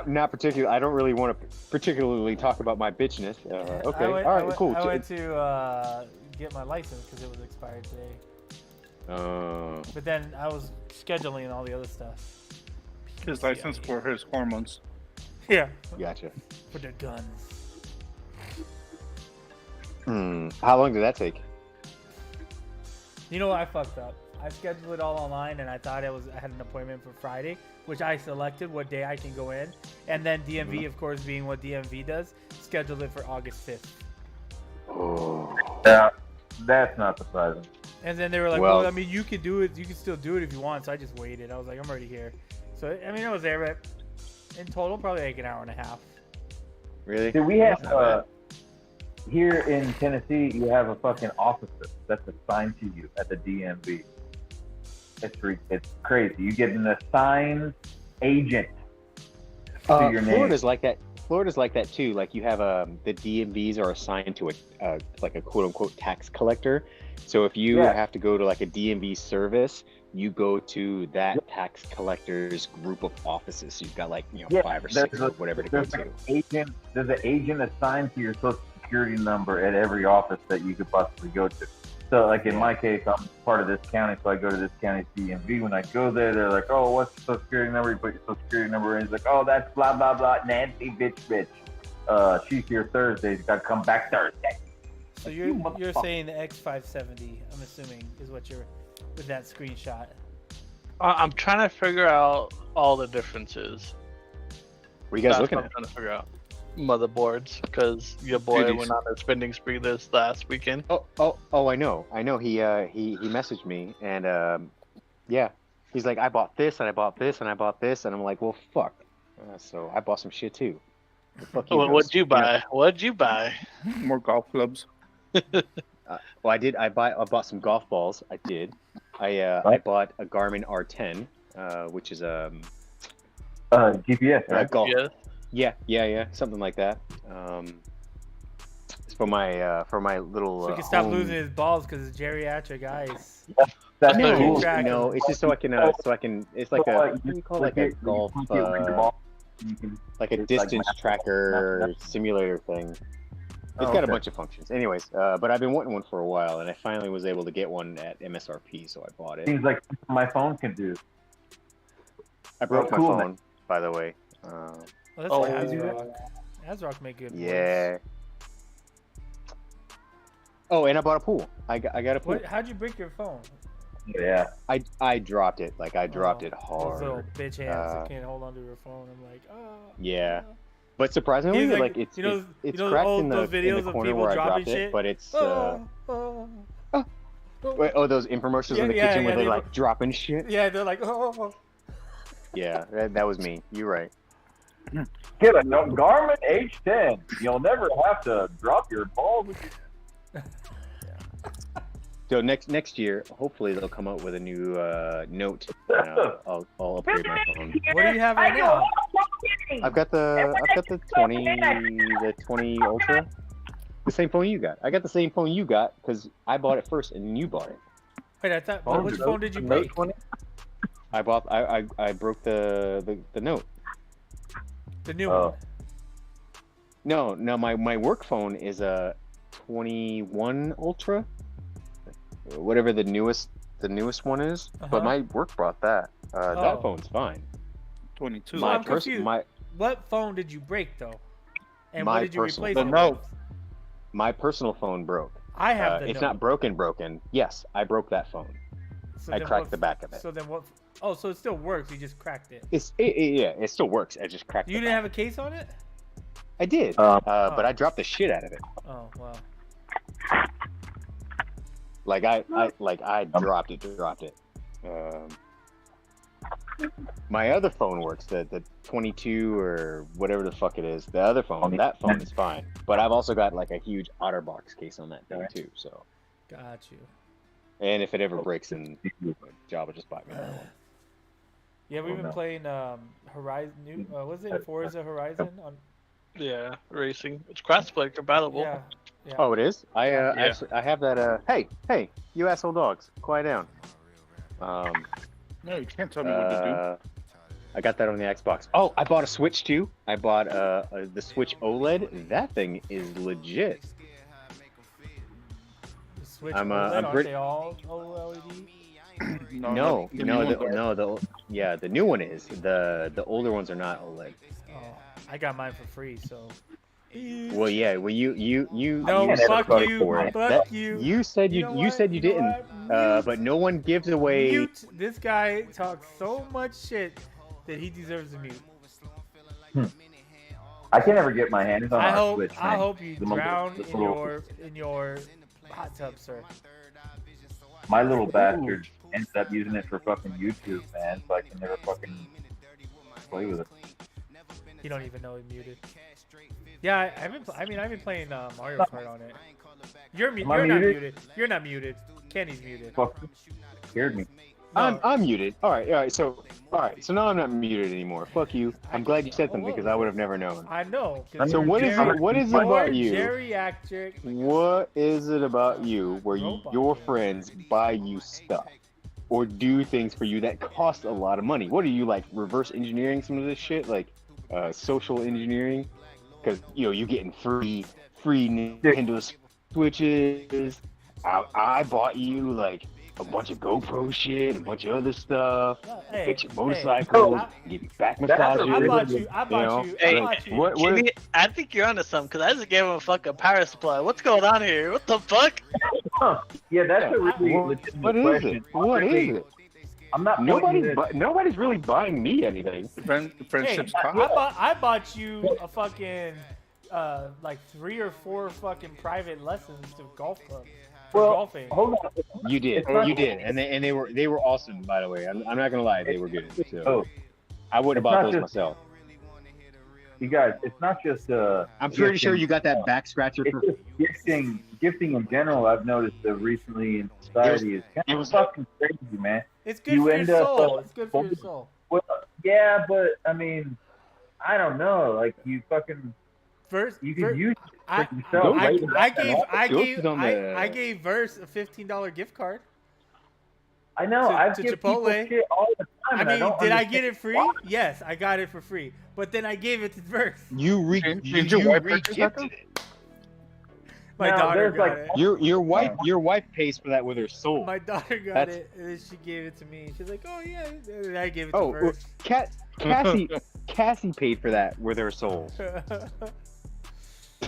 Not particularly. I don't really want to particularly talk about my bitchness. Okay. All right. Cool. I went to get my license because it was expired today. But then I was scheduling all the other stuff. His license for his hormones. Yeah. Gotcha. For their guns. How long did that take? You know what? I fucked up. I scheduled it all online, and I thought I had an appointment for Friday, which I selected what day I can go in, and then DMV, of course, being what DMV does, scheduled it for August 5th. Oh. Yeah, that's not surprising. And then they were like, Well- well, I mean, you can do it. You can still do it if you want. So I just waited. I was like, I'm already here. So, I mean, I was there, but in total, probably like an hour and a half. Really? See, we have here in Tennessee, you have a fucking officer that's assigned to you at the DMV. It's crazy. You get an assigned agent to your name. Florida's like that. Florida's like that too. Like you have the DMVs are assigned to a like a quote unquote tax collector. So if you have to go to like a DMV service, you go to that tax collector's group of offices. So you've got like 5 or 6 or whatever to go to. There's an agent assigned to your social security number at every office that you could possibly go to. So like in my case, I'm part of this county, so I go to this county's DMV. When I go there, they're like, "Oh, what's your social security number?" You put your social security number in. It's like, "Oh, that's blah blah blah, Nancy bitch. She's here Thursday. You got to come back Thursday." So you're saying the X570, I'm assuming, is what you're with that screenshot. I'm trying to figure out all the differences. What are you guys That's looking what at? I'm trying to figure out motherboards, because your boy Goodies. went on a spending spree this last weekend. Oh, I know. He messaged me and yeah, he's like, I bought this and I bought this and I bought this, and I'm like, well, fuck. So I bought some shit too. Fuck you, What'd you buy? What'd you buy? More golf clubs. Well, I did. I bought some golf balls. I did. I bought a Garmin R10, which is GPS, right? golf. Yes. Yeah, something like that. It's for my little. So he can stop home- losing his balls because it's geriatric eyes. That's No, cool. Track. no, it's just so I can. It's like a. What do you call it? Like a golf. Like a distance tracker simulator thing. It's got a bunch of functions. Anyways, but I've been wanting one for a while, and I finally was able to get one at MSRP, so I bought it. Seems like my phone can do. I broke my cool, phone, man. by the way. Well, that's Oh, like yeah. ASRock. ASRock make good Yeah. Oh, and I bought a pool. I got a pool. boards. How'd you break your phone? Yeah. I dropped it. Like I dropped it Those hard. little bitch hands that Uh, can't hold onto your phone. I'm like, oh. Yeah. But surprisingly, He's like it's you know, it's you know cracked those in the videos in the of corner people where I dropping dropped shit. it, but it's Oh. wait, those infomercials in the Yeah, kitchen where they they're like dropping shit. Yeah, they're like, oh. Yeah, that was me. You're right. Get a Garmin H10. You'll never have to drop your balls. So next year, hopefully they'll come out with a new Note. I'll upgrade my phone. What do you have right now? I've got the 20 Ultra. The same phone you got. I got the same phone you got because I bought it first and you bought it. Wait, I thought. But which phone did you break? I broke the Note. The new one. No, my work phone is a 21 Ultra. Whatever the newest one is. But my work brought that. Oh. That phone's fine. 22. So I'm person confused. What phone did you break though? And My what did you personal replace phone. it The with? my personal phone broke. I have the It's Note. not broken. Yes, I broke that phone. So I then cracked what- the back of it. So then what? Oh, so it still works. You just cracked it. It still works. I just cracked. You the didn't have back. a case on it? I did, Oh. but I dropped the shit out of it. Oh well. Like I dropped it. My other phone works. The 22 or whatever the fuck it is. The other phone. That phone is fine. But I've also got like a huge OtterBox case on that thing too. So, Got you. and if it ever breaks, then Java just buy me another one. Yeah, we've been no. playing Horizon. Was it Forza Horizon on? Yeah, racing. It's crossplay compatible. Yeah. Yeah. Oh, it is. I Yeah. actually I have that. Hey, you asshole dogs, quiet down. No, you can't tell me what to I got that on the Xbox. Oh, I bought a Switch too. I bought the Switch OLED. That thing is legit. The Switch I'm, OLED, I'm aren't pretty- they all OLED? do. No, the new ones are. the new one is. The older ones are not OLED. Oh, I got mine for free, so. Well, yeah. Well, you No, you fuck paid you, for it. fuck you. You said you know you what? said you know didn't. what? But no one gives away. Mute. This guy talks so much shit then he deserves a mute. I can never get my hands on I our hope Switch. I man. hope you The drown little- in your hot tub, sir. My little bastard ends up using it for fucking YouTube, man. So I can never fucking play with it. You don't even know he's muted. Yeah, I've been playing Mario Kart on it. You're Am I not muted? muted. You're not muted. Kenny's muted. Fuck, scared me. No. I'm muted. All right. So now I'm not muted anymore. Fuck you. I'm glad you said something because I would have never known. I know. So what is it? What is it about you? Geriatric. What is it about you where your friends buy you stuff or do things for you that cost a lot of money? What are you like reverse engineering some of this shit, like social engineering? Because you getting free Nintendo Switches. I bought you like a bunch of GoPro shit, a bunch of other stuff. Hey, Get your motorcycle, give you back massages. I bought you. Kenny, I think you're onto something because I just gave him a fucking power supply. What's going on here? What the fuck? Yeah, that's a really legitimate What is question. it? What is it? I'm not Nobody's really buying me anything. Friendships I bought you a fucking like 3 or 4 fucking private lessons to golf club. Golfing. Hold on. You did, and they were awesome. By the way, I'm not gonna lie, they were good. So I would have bought those myself. You guys, it's not just I'm pretty sure you got that back scratcher. It's just gifting in general. I've noticed that recently in society is kind of fucking crazy, man. It's good for your soul. It's good for your soul. Well, yeah, but I mean, I don't know. Like you fucking. You can use it for yourself. I gave Verse a $15 gift card. I know. I've to given Chipotle people shit all the time. I mean, did I get it free? Yes, I got it for free. But then I gave it to Verse. You re-gifted it. My daughter got it. Your wife pays for that with her soul. My daughter got it, and then she gave it to me. She's like, "Oh yeah," and I gave it to Verse. Cassie paid for that with her soul.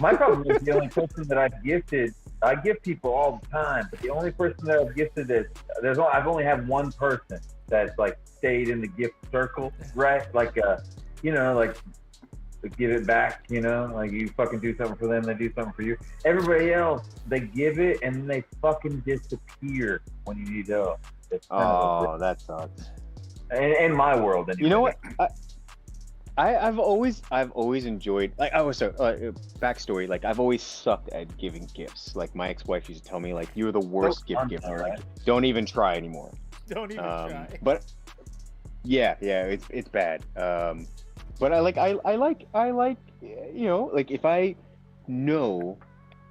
My problem is the only person that I've gifted. I gift people all the time, but the only person that I've gifted I've only had one person that's like stayed in the gift circle, right? Like like give it back, like you fucking do something for them, they do something for you. Everybody else, they give it and then they fucking disappear when you need help. That sucks. In my world, anyway. You know what? I've always enjoyed backstory. Like I've always sucked at giving gifts. Like my ex-wife used to tell me, like you're the worst gift giver. Like don't even try anymore. Don't even try. But yeah, it's bad. But I like like if I know,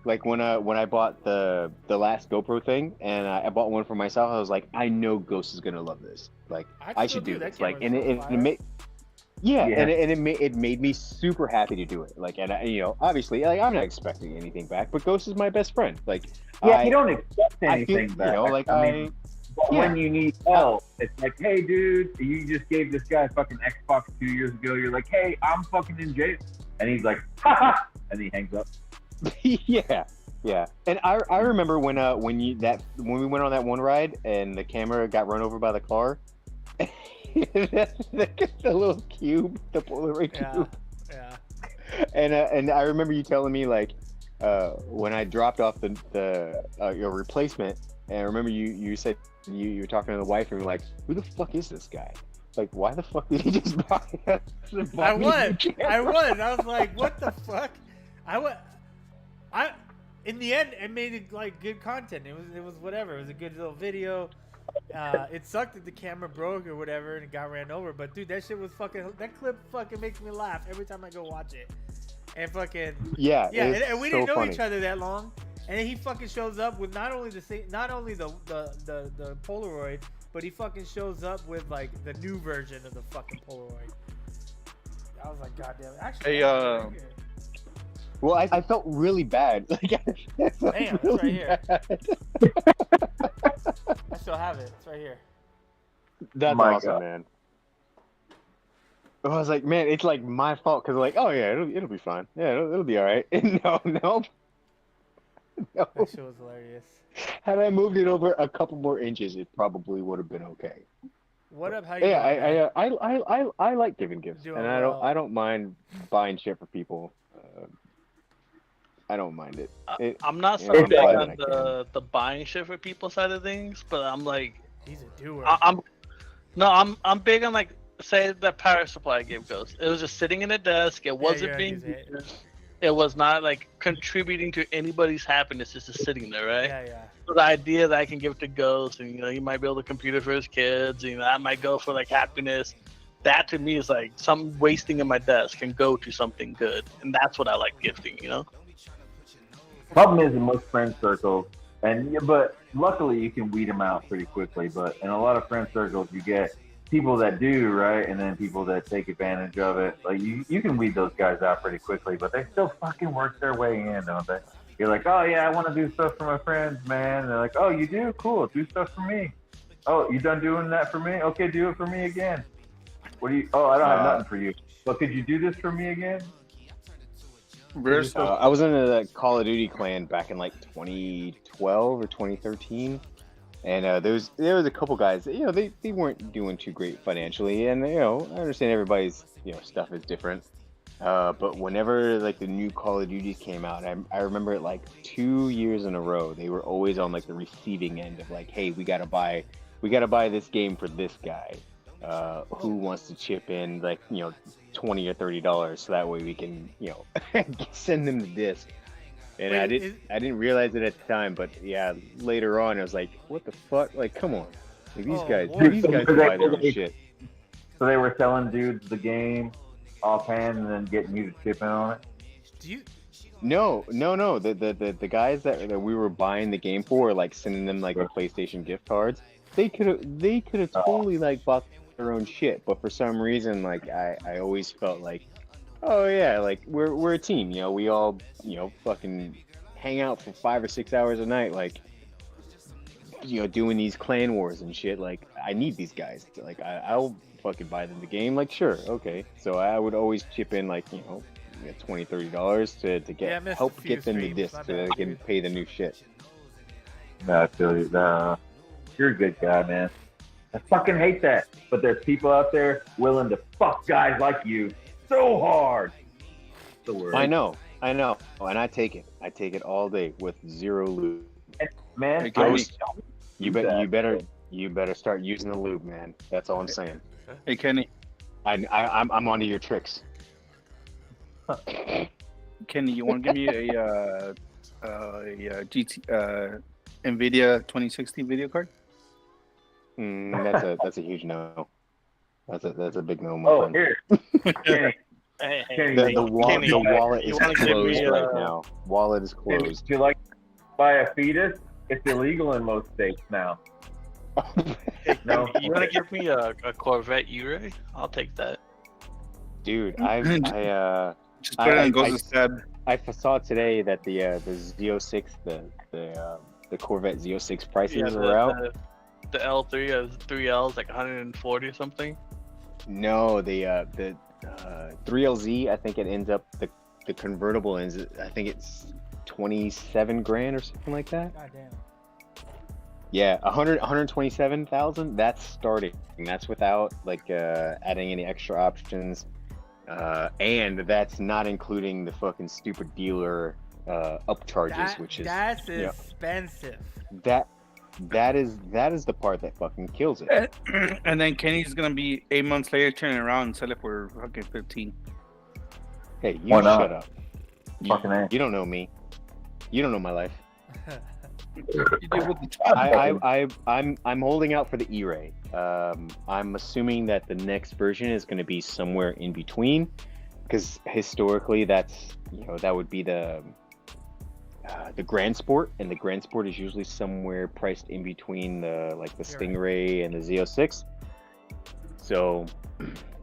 like when I bought the last GoPro thing and I bought one for myself, I was like, I know Ghost is gonna love this. Like I should do this. Like and it made. Yeah, and it made me super happy to do it. Like, and obviously, like I'm not expecting anything back, but Ghost is my best friend. Like, you don't expect anything back. When you need help, it's like, hey, dude, you just gave this guy fucking Xbox 2 years ago. You're like, hey, I'm fucking in jail, and he's like, ha ha, and he hangs up. Yeah. And I remember when we went on that one ride and the camera got run over by the car. the little cube, the Polaroid cube. Yeah. And I remember you telling me like when I dropped off your replacement, and I remember you said you were talking to the wife and you were like, who the fuck is this guy? Like, why the fuck did he just buy us? I was like, what the fuck? In the end, it made it like good content. It was whatever. It was a good little video. It sucked that the camera broke or whatever and it got ran over. But dude, that clip fucking makes me laugh every time I go watch it. And fucking and we didn't know each other that long. And then he fucking shows up with not only the Polaroid, but he fucking shows up with like the new version of the fucking Polaroid. I was like, God damn it. Actually, well, I felt really bad. Like, damn, it's right here. I still have it. It's right here. That's awesome, man. I was like, man, it's like my fault because like, oh yeah, it'll be fine. Yeah, it'll be all right. No. That shit was hilarious. Had I moved it over a couple more inches, it probably would have been okay. What up? How you Yeah, doing? man? I like giving gifts, Doing and well. I don't mind buying shit for people. I don't mind it. I'm not you so know, I'm big glad on that I can. the buying shit for people side of things, but I'm like, He's a doer. I'm no, I'm big on like, say that power supply I gave Ghost. It was just sitting in a desk. It Yeah, wasn't you're being using it. used. It was not like contributing to anybody's happiness. It's just sitting there, right? Yeah. So the idea that I can give it to Ghost, and he might build a computer for his kids, that might go for like happiness. That to me is like some wasting in my desk can go to something good, and that's what I like gifting. Problem is in most friend circles, but luckily you can weed them out pretty quickly. But in a lot of friend circles, you get people that do right, and then people that take advantage of it. Like you can weed those guys out pretty quickly, but they still fucking work their way in, don't they? You're like, oh yeah, I want to do stuff for my friends, man. And they're like, oh, you do? Cool, do stuff for me. Oh, you done doing that for me? Okay, do it for me again. What do you? Oh, I don't have nothing for you. But could you do this for me again? I was in the Call of Duty clan back in like 2012 or 2013, and there was a couple guys. They weren't doing too great financially, and I understand everybody's stuff is different. But whenever like the new Call of Duty came out, I remember it like 2 years in a row. They were always on like the receiving end of like, hey, we gotta buy this game for this guy. Who wants to chip in like $20 or $30 so that way we can send them the disc. And Wait, I didn't realize it at the time, but yeah, later on I was like, what the fuck? Like, come on, like, these guys can buy their own shit. So they were selling dudes the game offhand and then getting you to chip in on it. Do you? No. The guys that we were buying the game for, like sending them like the PlayStation gift cards. They could have totally like bought their own shit, but for some reason, like I always felt like, oh yeah, like we're a team, we all fucking hang out for 5 or 6 hours a night, like doing these clan wars and shit. Like I need these guys, like I'll fucking buy them the game, like sure, okay. So I would always chip in like $20-$30 to get help get them the disc so that they can pay the new shit. I feel you. You're a good guy, man. I fucking hate that. But there's people out there willing to fuck guys like you so hard. The word. I know. And I take it. I take it all day with zero lube. Man, you better start using the lube, man. That's all I'm saying. Hey Kenny. I'm onto your tricks. Kenny, you want to give me a NVIDIA 2060 video card? That's a huge no. That's a big no, my friend. Here. Kenny, The wallet is closed me, right now. Wallet is closed. Would you like to buy a fetus? It's illegal in most states now. No. You want to give me a Corvette E-Ray? I'll take that. Dude, Just put it on Ghost Stab. I saw today that the Z06, the Corvette Z06 prices are out. The L3 has 3Ls like 140 or something. No, the 3LZ, I think it ends up the convertible ends. I think it's 27 grand or something like that. God damn. Yeah, 127,000. That's starting. That's without like adding any extra options, and that's not including the fucking stupid dealer upcharges, which is that's expensive. That is the part that fucking kills it. And then Kenny's gonna be 8 months later turning around and sell it for fucking 15. Hey, you shut up. Fucking You don't know me. You don't know my life. I'm holding out for the E-Ray. I'm assuming that the next version is going to be somewhere in between, because historically that's that would be the Grand Sport, and the Grand Sport is usually somewhere priced in between the Stingray and the Z06. So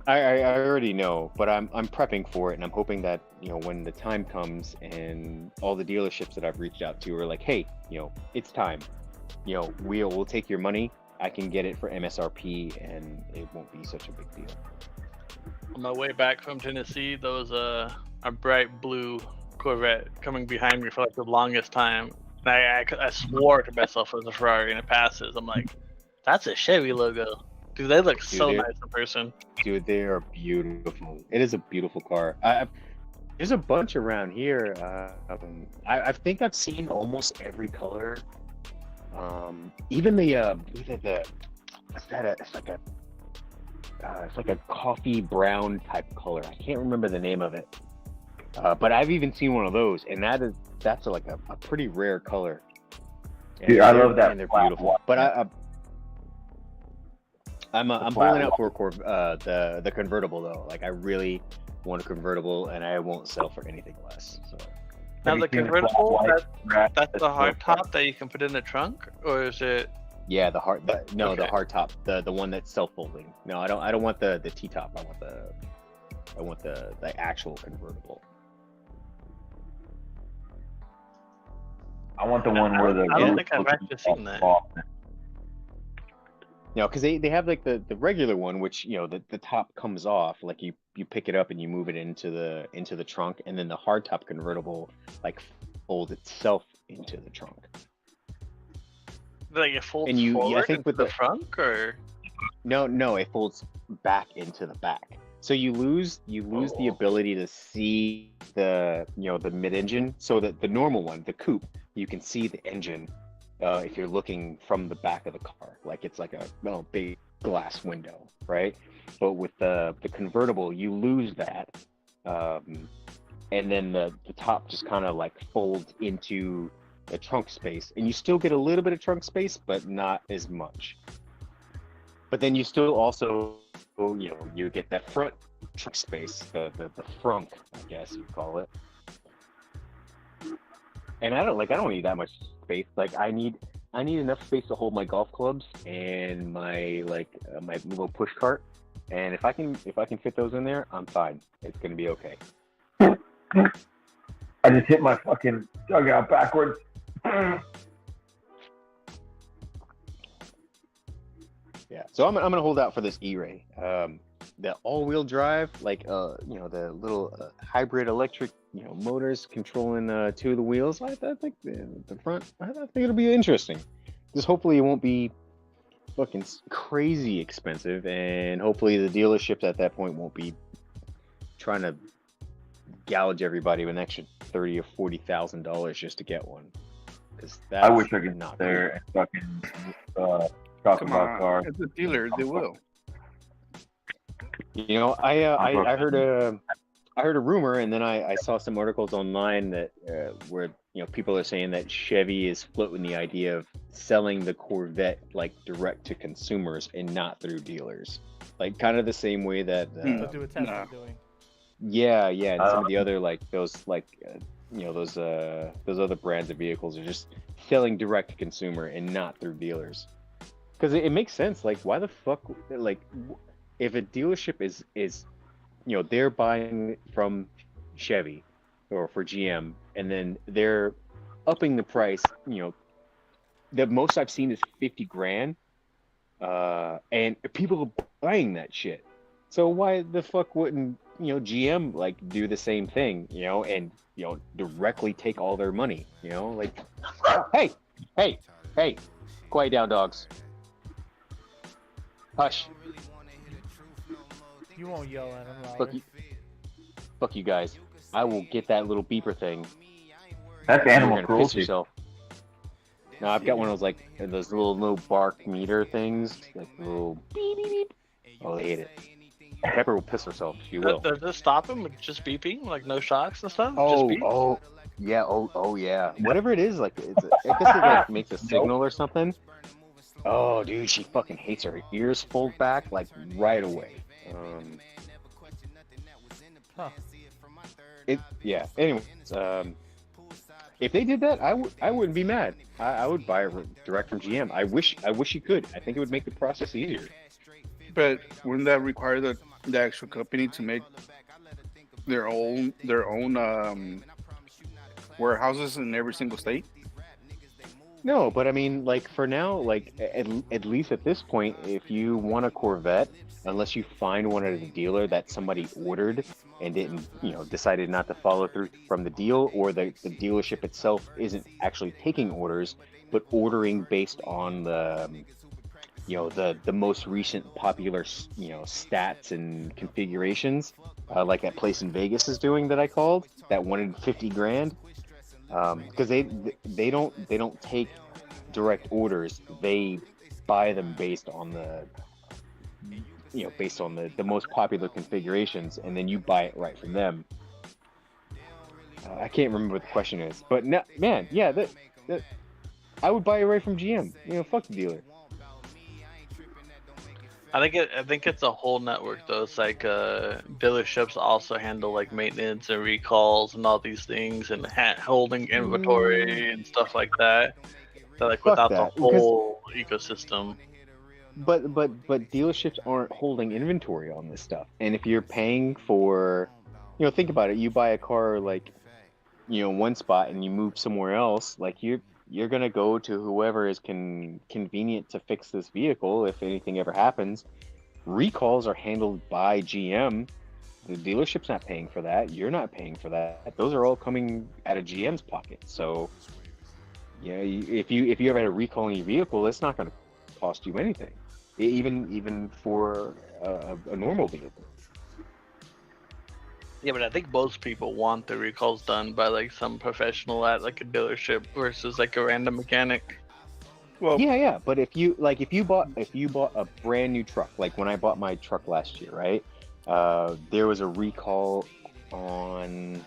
I already know, but I'm prepping for it, and I'm hoping that when the time comes and all the dealerships that I've reached out to are like, hey, it's time, we'll take your money. I can get it for MSRP, and it won't be such a big deal. On my way back from Tennessee, there was a bright blue Corvette coming behind me for like the longest time. And I swore to myself it was a Ferrari, and it passes. I'm like, that's a Chevy logo. Dude, they look so they're- nice in person. Dude, they are beautiful. It is a beautiful car. There's a bunch around here. I think I've seen almost every color. Even the what's that? It's like a coffee brown type color. I can't remember the name of it. But I've even seen one of those, and that's like a pretty rare color. And Dude, I love that and they're black beautiful. one. But I'm flat holding out one. for the convertible though. Like I really want a convertible, and I won't sell for anything less. So Now Have the you seen convertible, black rat that's the so hard flat? top that you can put in the trunk, or is it? yeah, the Okay. hard top, the one that's self folding. No, I don't want the T top. I want the actual convertible. I want the one where the. I don't roof think I've looks actually seen that. off. You know, because they have like the regular one, which the top comes off, like you pick it up and you move it into the trunk, and then the hardtop convertible like folds itself into the trunk. Like it folds And I forward think into with the the front, or no, it folds back into the back. So you lose the Oh. ability to see the mid-engine. So that the normal one, the coupe, you can see the engine if you're looking from the back of the car, like it's like a big glass window, right? But with the convertible, you lose that, and then the top just kind of like folds into the trunk space, and you still get a little bit of trunk space, but not as much. But then you still also, you get that front trunk space, the frunk, I guess you call it. And I don't need that much space. Like I need enough space to hold my golf clubs and my my little push cart. And if I can fit those in there, I'm fine. It's gonna be okay. I just hit my fucking dugout backwards. Yeah. So I'm gonna hold out for this E-Ray. The all-wheel drive, like the little hybrid electric, motors controlling two of the wheels. I think the front. I think it'll be interesting. Just hopefully it won't be fucking crazy expensive, and hopefully the dealerships at that point won't be trying to gouge everybody with an extra $30,000 or $40,000 just to get one. Because I wish I could not sit there and fucking talk Come about on, cars. as a dealer, they will. I heard a rumor, and then I saw some articles online that where people are saying that Chevy is floating the idea of selling the Corvette like direct to consumers and not through dealers, like kind of the same way that They'll do what Tesla's Nah. doing. and some of the other those other brands of vehicles are just selling direct to consumer and not through dealers. Because it makes sense. Like, why the fuck? Like, if a dealership is they're buying from Chevy or for GM, and then they're upping the price. The most I've seen is 50 grand, and people are buying that shit. So why the fuck wouldn't GM like do the same thing? And directly take all their money. Like, hey, quiet down, dogs. Hush. You won't yell at him Fuck louder. you. Fuck you guys. I will get that little beeper thing. That's You're animal gonna piss cruelty. yourself. No, I've got one of those little bark meter things, like little beep beep beep. Oh, they hate it. Pepper will piss herself. She will. does this stop him with just beeping, like no shocks and stuff? Just Oh, beep? yeah, oh yeah. Whatever it is, like I guess it like makes a signal or something. Oh, dude, she fucking hates her ears fold back like right away. Huh. Anyways, if they did that, I wouldn't be mad. I would buy it direct from GM. I wish you could. I think it would make the process easier. But wouldn't that require the actual company to make their own warehouses in every single state? No, but I mean, like for now, like at least at this point, if you want a Corvette, unless you find one at a dealer that somebody ordered and didn't, decided not to follow through from the deal, or the dealership itself isn't actually taking orders, but ordering based on the most recent popular stats and configurations, like that place in Vegas is doing that I called that wanted 50 grand, because they don't take direct orders. They buy them based on the most popular configurations, and then you buy it right from them. I can't remember what the question is, but no, man, yeah, that I would buy it right from GM. Fuck the dealer. I think it's a whole network though. It's like dealerships also handle like maintenance and recalls and all these things and holding inventory and stuff like that. That like Fuck without that, the whole ecosystem. But dealerships aren't holding inventory on this stuff. And if you're paying for, think about it. You buy a car like, one spot and you move somewhere else. Like you're gonna go to whoever is convenient to fix this vehicle if anything ever happens. Recalls are handled by GM. The dealership's not paying for that. You're not paying for that. Those are all coming out of GM's pocket. So, if you ever had a recall on your vehicle, it's not gonna cost you anything. Even for a normal vehicle. Yeah, but I think most people want the recalls done by like some professional at like a dealership versus like a random mechanic. Well, Yeah, but if you bought a brand new truck, like when I bought my truck last year, right? There was a recall on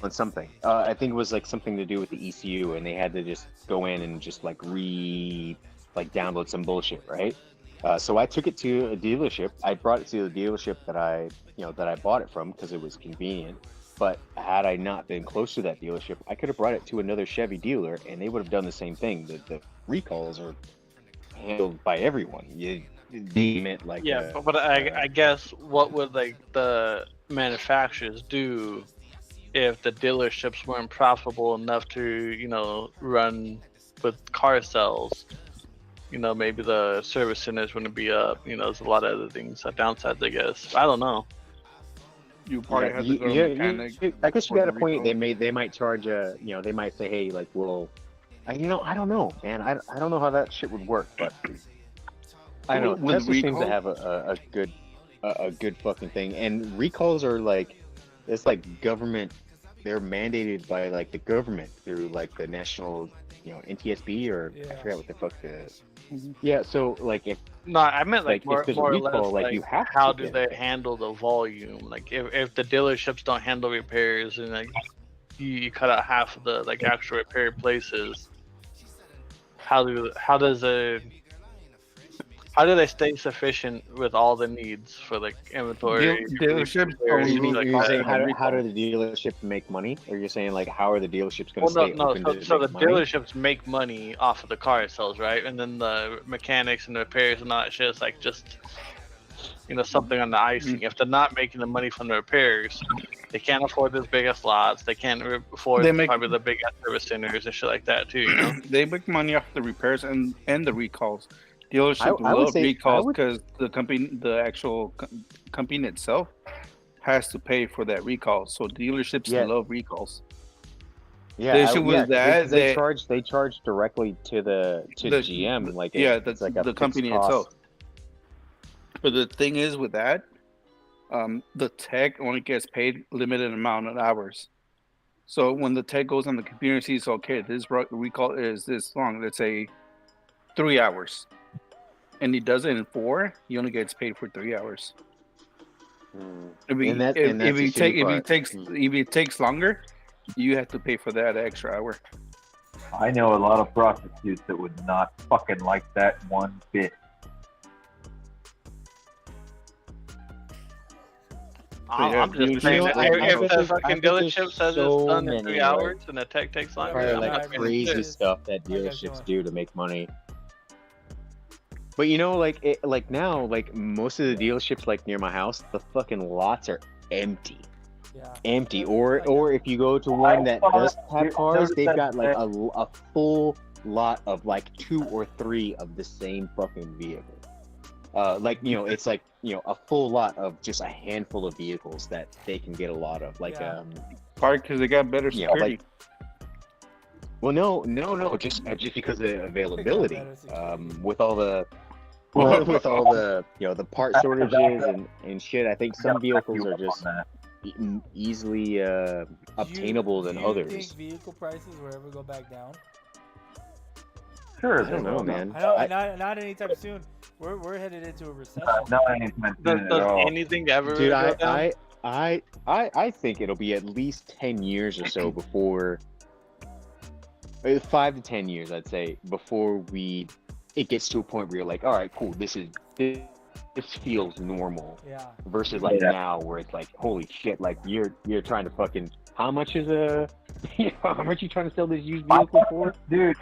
something. I think it was like something to do with the ECU, and they had to just go in and just download some bullshit, right? So I took it to a dealership. I brought it to the dealership that I bought it from because it was convenient. But had I not been close to that dealership, I could have brought it to another Chevy dealer, and they would have done the same thing. The recalls are handled by everyone. You meant like but I guess what would like the manufacturers do if the dealerships weren't profitable enough to run with car sales? Maybe the service centers wouldn't be up. There's a lot of other things, downsides, I guess. I don't know. You probably have to go to a mechanic. I guess you got a point. They might charge they might say, hey, like, well, I don't know, man. I don't know how that shit would work, but I don't know. Tesla seems to have a good fucking thing, and recalls are like, it's like government. They're mandated by like the government through like the national, NTSB or I forget what the fuck the. Yeah, so like if no, I meant like more or less like you have how do they handle the volume? Like if the dealerships don't handle repairs and like you cut out half of the like actual repair places, how do they stay sufficient with all the needs for like inventory? Dealerships you're saying how do the dealerships make money? Or you're saying like how are the dealerships going to stay open? So the dealerships make money off of the car sales, right? And then the mechanics and the repairs and all that shit is like just something on the icing. If they're not making the money from the repairs, they can't afford those biggest lots. They can't afford probably the big service centers and shit like that too. They make money off the repairs and the recalls. Dealership love recalls because the actual company itself has to pay for that recall. So dealerships love recalls. Yeah, the issue with that they charge directly to the GM, like that's like the company itself. But the thing is with that, the tech only gets paid limited amount of hours. So when the tech goes on the computer and sees, okay, this recall is this long, let's say 3 hours. And he does it in 4, he only gets paid for 3 hours. If it takes longer, you have to pay for that extra hour. I know a lot of prostitutes that would not fucking like that one bit. I'm just saying that if the fucking dealership says it's done in 3 hours and the tech takes longer, probably like crazy stuff that dealerships do to make money. But like now, like most of the dealerships like near my house, the fucking lots are empty. Yeah. Empty. Or if you go to one that does have cars, they've got like a full lot of like 2 or 3 of the same fucking vehicle. It's like a full lot of just a handful of vehicles that they can get a lot of. Like part because they got better security. Well, no, just because of availability. With all the Well, with all the the part shortages and shit, I think some vehicles are just easily obtainable than do you others. think vehicle prices will ever go back down? Sure. I don't know, man. I don't. Not anytime soon. We're headed into a recession. Not anytime Does, soon at does all. anything ever Dude, go down? I think it'll be at least 10 years or so before 5 to 10 years, I'd say, before it gets to a point where you're like, all right, cool, this feels normal. Yeah. Versus like now where it's like, holy shit, like you're trying to fucking, how much is how much you trying to sell this used vehicle for? Dude,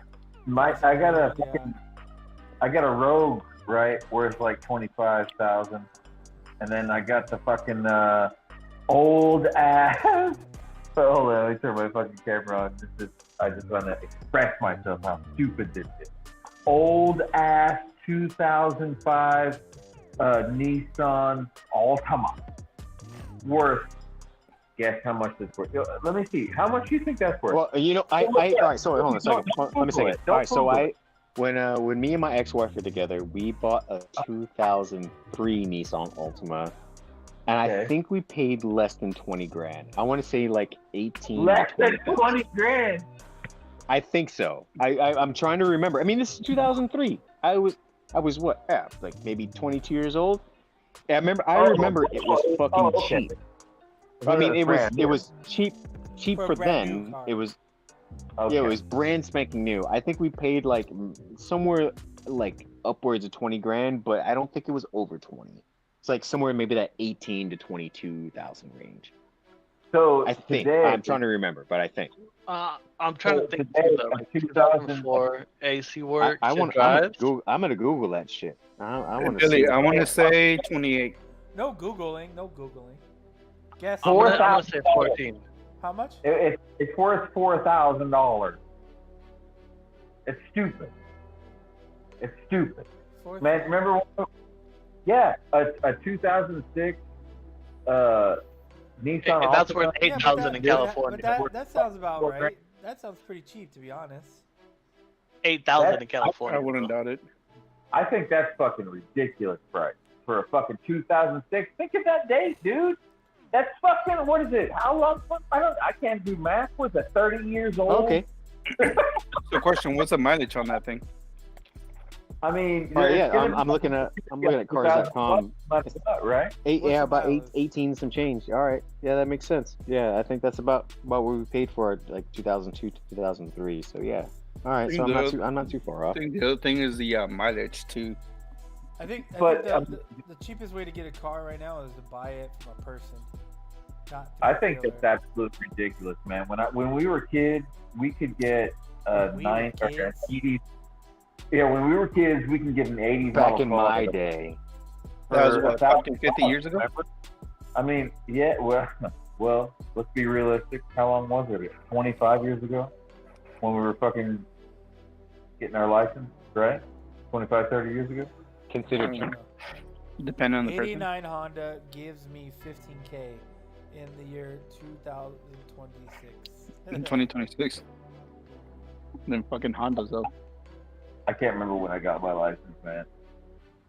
I got a Rogue, right, worth like 25,000, and then I got the fucking old ass. Hold on, let me turn my fucking camera on. I just want to express myself how stupid this is. Old ass 2005 Nissan Altima, worth. Guess how much this worth? Let me see. How much do you think that's worth? Well, all right, so hold on a second. Let me say it. All right, so when me and my ex-wife were together, we bought a 2003 Nissan Altima, and I think we paid less than 20 grand. I want to say like 18. Less than 20 grand. I think so. I'm trying to remember. I mean, this is 2003. I was what? Yeah, like maybe 22 years old. I remember it was fucking cheap. I mean, it was cheap for then. It was it was brand spanking new. I think we paid like somewhere like upwards of 20 grand, but I don't think it was over 20. It's like somewhere maybe that 18 to 22,000 range. So I think today, I'm trying to remember, but I think I'm trying to think too, though. Like 2004 AC work. I'm gonna Google that shit. I want to see. I want to say 28. No googling. Guess. I'm gonna say 14. How much? It's worth $4,000. It's stupid. It's stupid. Man, remember? Yeah, a 2006 Nissan. And that's worth 8,000 in California. But that sounds about right. That sounds pretty cheap, to be honest. 8,000 in California. I wouldn't doubt it. I think that's fucking ridiculous price for a fucking 2006. Think of that date, dude. That's fucking, what is it? How long? I can't do math. Was it 30 years old? Okay. So, question: what's the mileage on that thing? I mean, I'm looking at cars.com. Right? About 18 some change. All right, yeah, that makes sense. Yeah, I think that's about what we paid for it, like 2002 to 2003. So yeah, all right. So I'm not too far off. I think the other thing is the mileage too. I think the cheapest way to get a car right now is to buy it from a person. I think that's absolutely ridiculous, man. When we were kids, we could get a 80s. Yeah, when we were kids, we can get an 80s back in my day. That was what, fucking 50 years ago? I mean, yeah, well, let's be realistic. How long was it? 25 years ago? When we were fucking getting our license, right? 25, 30 years ago? Considered cheap. Depending on the person. 89 Honda gives me 15K in the year 2026. In 2026. Then fucking Hondas up. I can't remember when I got my license, man.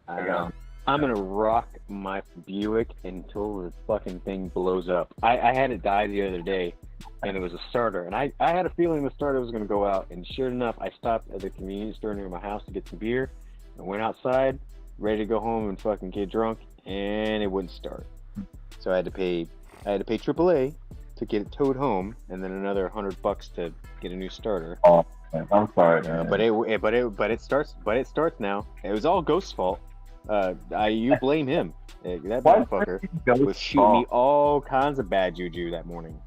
I'm gonna rock my Buick until the fucking thing blows up. I had it die the other day, and it was a starter, and I had a feeling the starter was gonna go out, and sure enough, I stopped at the convenience store near my house to get some beer, and went outside, ready to go home and fucking get drunk, and it wouldn't start. So I had to pay AAA to get it towed home, and then another $100 to get a new starter. Oh, I'm sorry, man. But it starts now. It was all Ghost's fault. You blame him. That motherfucker was shooting me all kinds of bad juju that morning.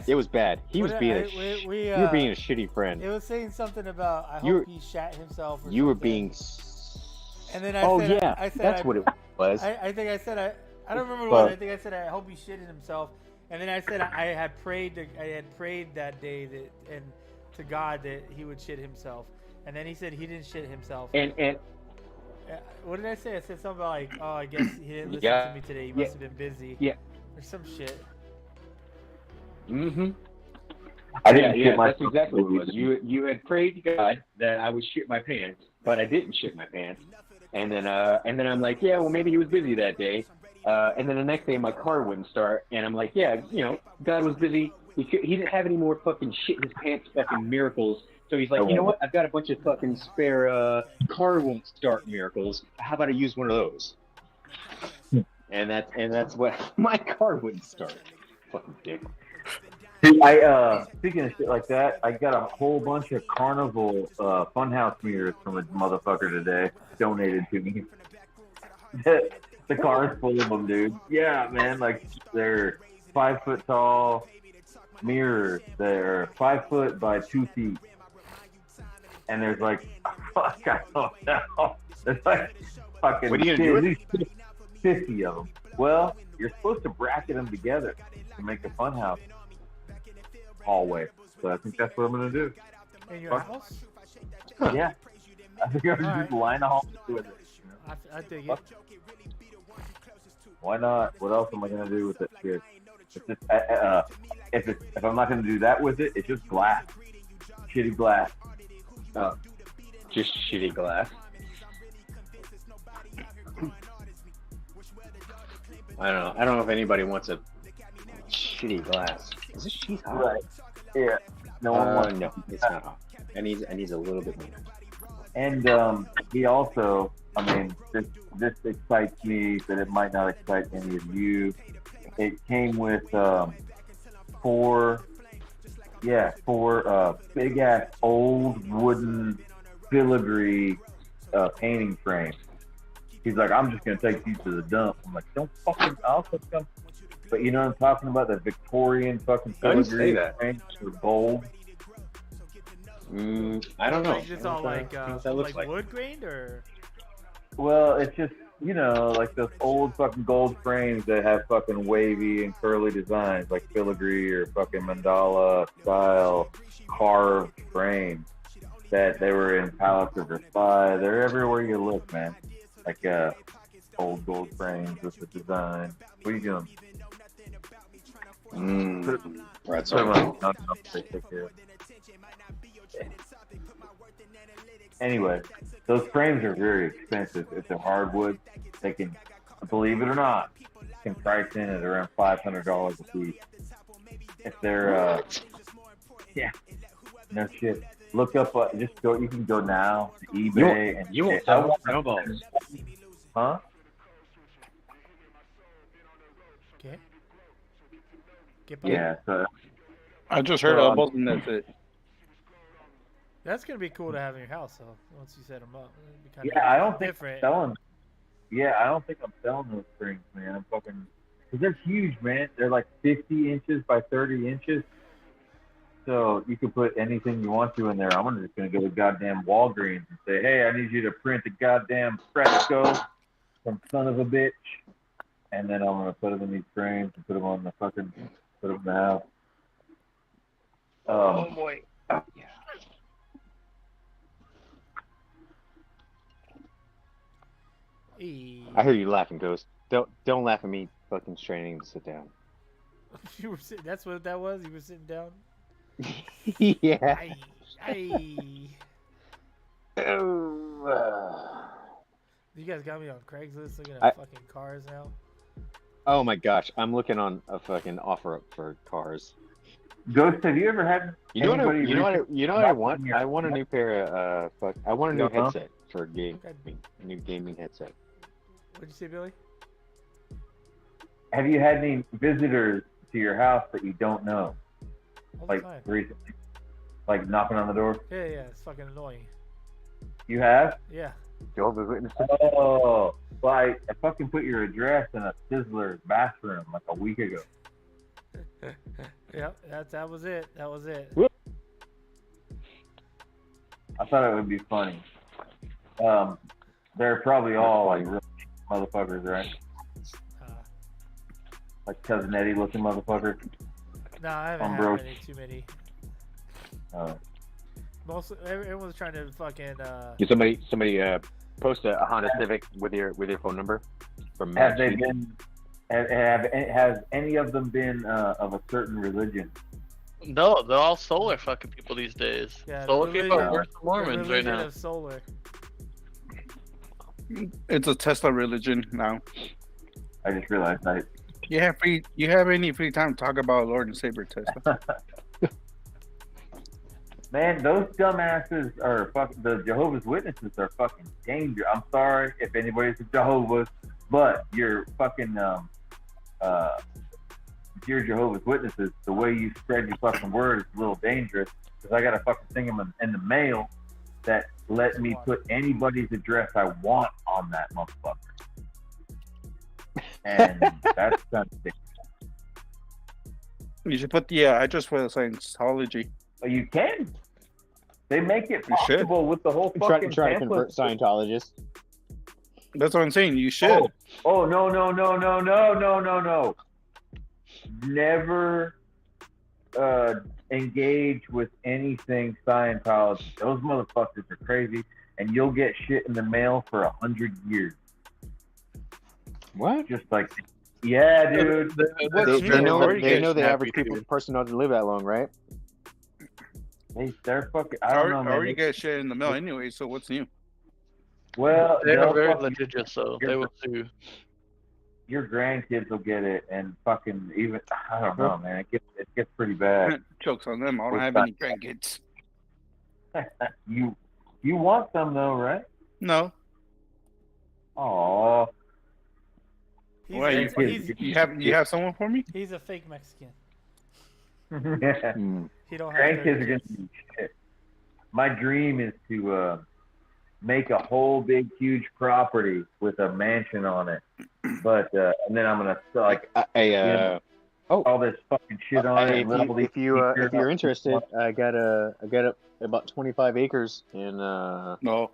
It was bad. He was being a shitty friend. It was saying something about I hope he shat himself. Or you were something. being. And then I said that's what it was. I think I said I don't remember what. I think I said I hope he shitted himself. And then I said I had prayed that day and to God that he would shit himself. And then he said he didn't shit himself. And what did I say? I said something about like, oh, I guess he didn't listen to me today. He must have been busy. Yeah. Or some shit. Mm-hmm. I didn't shit my that's exactly what it was. You had prayed to God that I would shit my pants, but I didn't shit my pants. And then I'm like, yeah, well maybe he was busy that day. And then the next day my car wouldn't start, and I'm like, yeah, God was busy. He didn't have any more fucking shit in his pants fucking miracles. So he's like, you know what? I've got a bunch of fucking spare car won't start miracles. How about I use one of those? And that's what my car wouldn't start. Fucking dick. See, I speaking of shit like that, I got a whole bunch of Carnival Funhouse mirrors from a motherfucker today, donated to me. The car is full of them, dude. Yeah, man, like they're 5 foot tall mirrors. They're 5 foot by 2 feet, and there's like, fuck, I don't know. There's like fucking what are you gonna do at least 50 of them. Well, you're supposed to bracket them together to make a funhouse hallway. So I think that's what I'm gonna do. In your house? Yeah, I think I'm gonna just line a hallway with it. I dig it. Why not? What else am I gonna do with it? Shit. It's just, if I'm not gonna do that with it, it's just glass, shitty glass. Just shitty glass. I don't know if anybody wants a shitty glass. Is this sheet hot? Right. Yeah. No one wants. No, it's not hot. It needs a little bit more. And he also, I mean, this excites me, but it might not excite any of you. It came with four big ass old wooden filigree painting frames. He's like, I'm just gonna take these to the dump. I'm like, don't fucking, I'll take them. But you know what I'm talking about? The Victorian fucking filigree frames with gold. I don't know. It's all like wood grained or? Well, it's just, like those old fucking gold frames that have fucking wavy and curly designs, like filigree or fucking mandala style carved frames that they were in Palace of Versailles. They're everywhere you look, man. Like old gold frames with the design. What are you doing? Right, so anyway, those frames are very expensive. If they're hardwood, they can, believe it or not, can price in at around $500 a piece. If they're, no shit. Look up, just go. You can go now to eBay and you won't sell snowballs. Huh? Okay. Yeah. So I just heard elbows and that's it. That's gonna be cool to have in your house, though. Once you set them up, it'd be I don't think different. I'm selling. Yeah, I don't think I'm selling those springs, man. I'm fucking, because they're huge, man. They're like 50 inches by 30 inches. So you can put anything you want to in there. I'm just gonna go to goddamn Walgreens and say, hey, I need you to print a goddamn fresco from son of a bitch, and then I'm gonna put them in these frames and put them on the fucking, put them in the house. Oh boy. Oh, yeah. I hear you laughing, Ghost. Don't laugh at me fucking straining to sit down. You were sitting. That's what that was. You were sitting down. Yeah. You guys got me on Craigslist looking at fucking cars now. Oh my gosh, I'm looking on a fucking offer up for cars. Ghost, have you ever had? You know what I want? I want a new pair of I want a new headset for gaming. A new gaming headset. What'd you say, Billy? Have you had any visitors to your house that you don't know? Like recently? Like knocking on the door? Yeah, it's fucking annoying. You have? Yeah. Jehovah's Witnesses? Oh, well, I fucking put your address in a Sizzler bathroom like a week ago. Yep, that was it. That was it. Whoop. I thought it would be funny. They're probably all like real motherfuckers, right? Like Cousin Eddie looking motherfuckers. No, I haven't had too many. Oh. Mostly, everyone's trying to fucking. Did somebody post a Honda Civic with your phone number? From have they been? Has any of them been of a certain religion? No, they're all solar fucking people these days. Yeah, Solar the people are religion- worse than Mormons right religion now. of solar. It's a Tesla religion now. I just realized You have any free time to talk about Lord and Savior Tesla? man, those dumbasses are fucking. The Jehovah's Witnesses are fucking dangerous. I'm sorry if anybody's a Jehovah's, but you're fucking if you're Jehovah's Witnesses, the way you spread your fucking word is a little dangerous. Because I got a fucking thing in the mail that let me put anybody's address I want on that motherfucker, and that's kind of dangerous. You should put the address for the Scientology. But you can. They make it You should. possible with the whole Try fucking to pamphlet. convert Scientologists. That's what I'm saying. You should. Oh no. Never engage with anything Scientology. Those motherfuckers are crazy, and you'll get shit in the mail for 100 years. What? Just like, yeah, dude. They know the average people. person doesn't live that long, right? They're fucking. I I don't know, already man. get shit in the mail anyway, so what's new? Well, They are they'll very fucking- litigious, so they will sue. your grandkids will get it, and fucking even. I don't know, man. It gets pretty bad. Jokes on them. I don't have any grandkids. You want some though, right? No. Oh, He's, Why a, he's, you have someone for me? he's a fake Mexican. Hmm. He don't have grandkids are 30 gonna kids. be shit. My dream is to make a whole big, huge property with a mansion on it, but and then I'm gonna like all this fucking shit on it. And level these If you're features. interested, I got about 25 acres in No.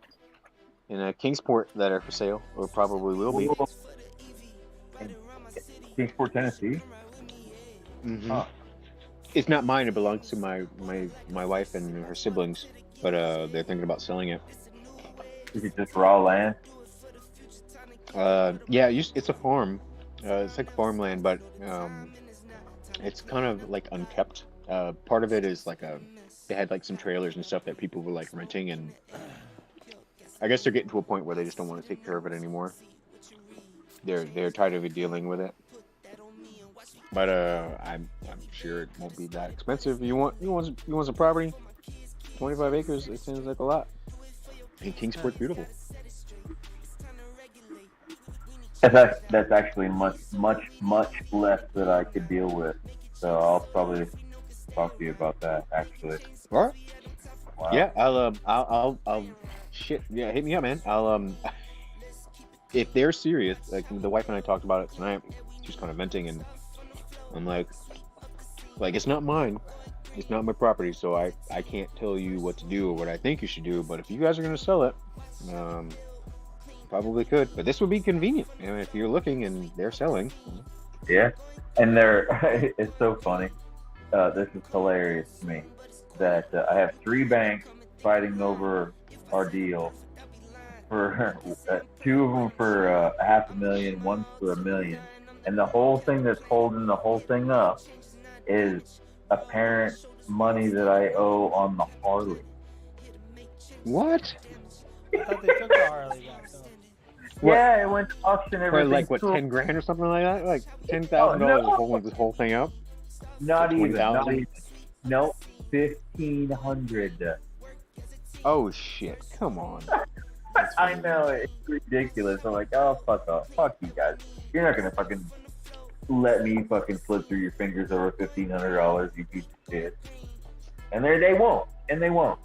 Kingsport that are for sale, or probably will be. Kingsport, Tennessee. Mhm. Huh. It's not mine; it belongs to my wife and her siblings. But they're thinking about selling it. Is it just raw land? Yeah, it's a farm. It's like farmland, but it's kind of like unkept. Part of it is like they had like some trailers and stuff that people were like renting, and I guess they're getting to a point where they just don't want to take care of it anymore. They're tired of dealing with it. But I'm sure it won't be that expensive. You want some property? 25 acres. It seems like a lot. And Kingsport's beautiful. That's actually much less that I could deal with. So I'll probably talk to you about that. Actually. All right. Wow. Yeah, I'll shit. Yeah, hit me up, man. If they're serious, like the wife and I talked about it tonight. She was kind of venting, and I'm like it's not mine. It's not my property, so I can't tell you what to do or what I think you should do. But if you guys are going to sell it, probably could. But this would be convenient, if you're looking and they're selling. Yeah, and it's so funny. This is hilarious to me that I have 3 banks fighting over our deal. For 2 of them for $500,000, 1 for $1 million, and the whole thing that's holding the whole thing up is apparent money that I owe on the Harley. What? I thought they took the Harley back, though. What? Yeah, it went to auction. Or Everything. like what, cool. $10,000 or something like that? Like $10,000 to hold this whole thing up? Not even. 20,000? No, 1,500. Oh shit! Come on. I know, it's ridiculous. I'm like, oh, fuck off. Fuck you guys. You're not gonna fucking let me fucking slip through your fingers over $1,500, you piece of shit. And they won't. And they won't.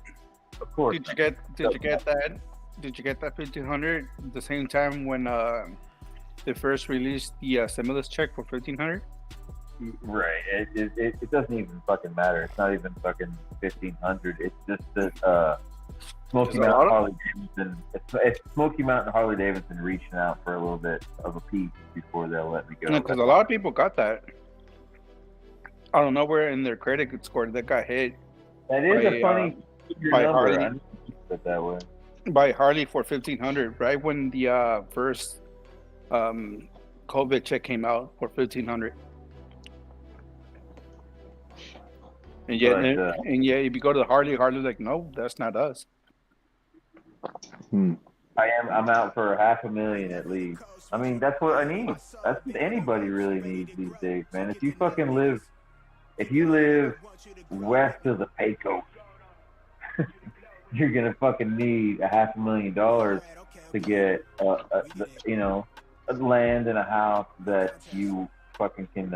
Of course. Did you get that? Did you get that 1,500 at the same time when they first released the stimulus check for 1,500? Right. It doesn't even fucking matter. It's not even fucking 1,500. It's just that Smoky Mountain Harley Davidson. It's Smoky Mountain Harley Davidson reaching out for a little bit of a piece before they'll let me go. Because a lot of people got that. I don't know where in their credit score that got hit That is by, a funny by number. Harley. I didn't think of it that way. by Harley for 1,500, right when the first COVID check came out for 1,500. And yet, But, and yet, if you go to the Harley's like, no, that's not us. I'm out for $500,000 at least. I mean, that's what I need. That's what anybody really needs these days, man. If you live west of the Pecos, you're gonna fucking need $500,000 to get land and a house that you fucking can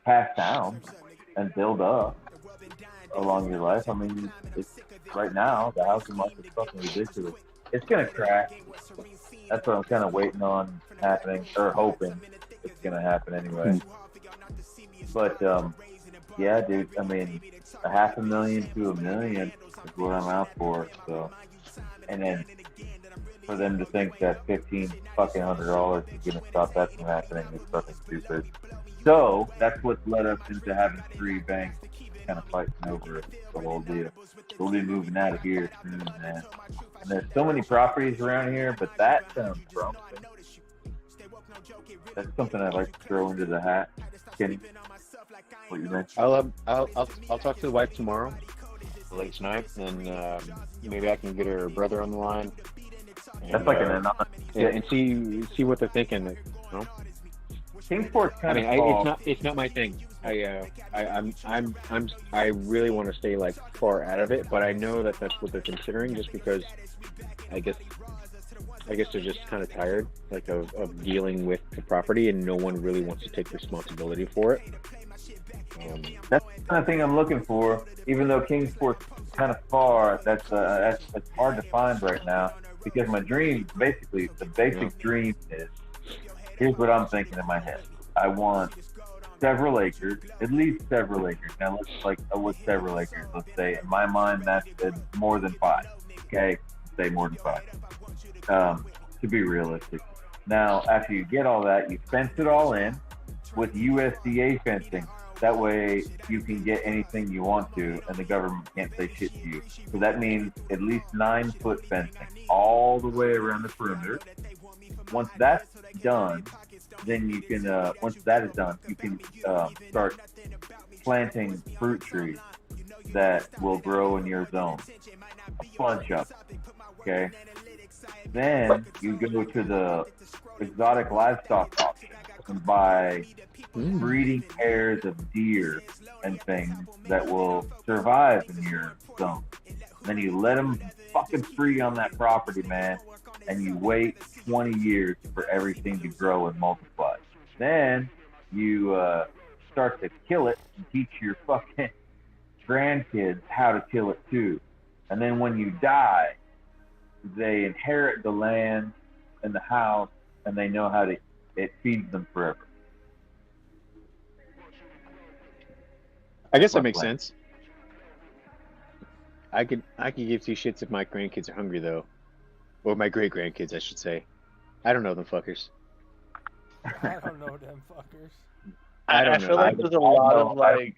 pass down and build up along your life. I mean, right now the housing market is fucking ridiculous. It's gonna crash. That's what I'm kind of waiting on happening, or hoping it's gonna happen anyway. But yeah, dude. I mean, $500,000 to $1 million is what I'm out for. So, and then for them to think that $1,500 is gonna stop that from happening is fucking stupid. So that's what led us into having 3 banks kind of fighting over the whole deal. We'll be moving out of here soon, man. And there's so many properties around here, but that sounds promising. That's something I'd like to throw into the hat. Kenny, what you mentioned? I'll talk to the wife tomorrow, late tonight, and maybe I can get her brother on the line. And, That's like an anonymous. and see what they're thinking. You know? Kingsport's I kind mean, of it's not my thing. I really want to stay like far out of it, but I know that that's what they're considering, just because I guess they're just kind of tired, like of dealing with the property, and no one really wants to take responsibility for it. That's the kind of thing I'm looking for. Even though Kingsport's kind of far, that's hard to find right now. Because my dream, basically, the basic dream is, here's what I'm thinking in my head. I want several acres, at least several acres. Now, with several acres, let's say, in my mind, that's more than 5. Okay? Say more than 5. To be realistic. Now, after you get all that, you fence it all in with USDA fencing. That way, you can get anything you want to, and the government can't say shit to you. So that means at least 9-foot fencing all the way around the perimeter. Once that's done, then you can. Once that is done, you can start planting fruit trees that will grow in your zone. A bunch of them. Okay. Then you go to the exotic livestock auction and buy breeding pairs of deer and things that will survive in your zone. Then you let them fucking free on that property, man, and you wait 20 years for everything to grow and multiply. Then you start to kill it and teach your fucking grandkids how to kill it too. And then when you die, they inherit the land and the house, and they know how to. It feeds them forever. I guess that makes sense. I could give 2 shits if my grandkids are hungry, though, or my great grandkids, I should say. I don't know them fuckers. I don't know them fuckers. I feel like there's a lot of like.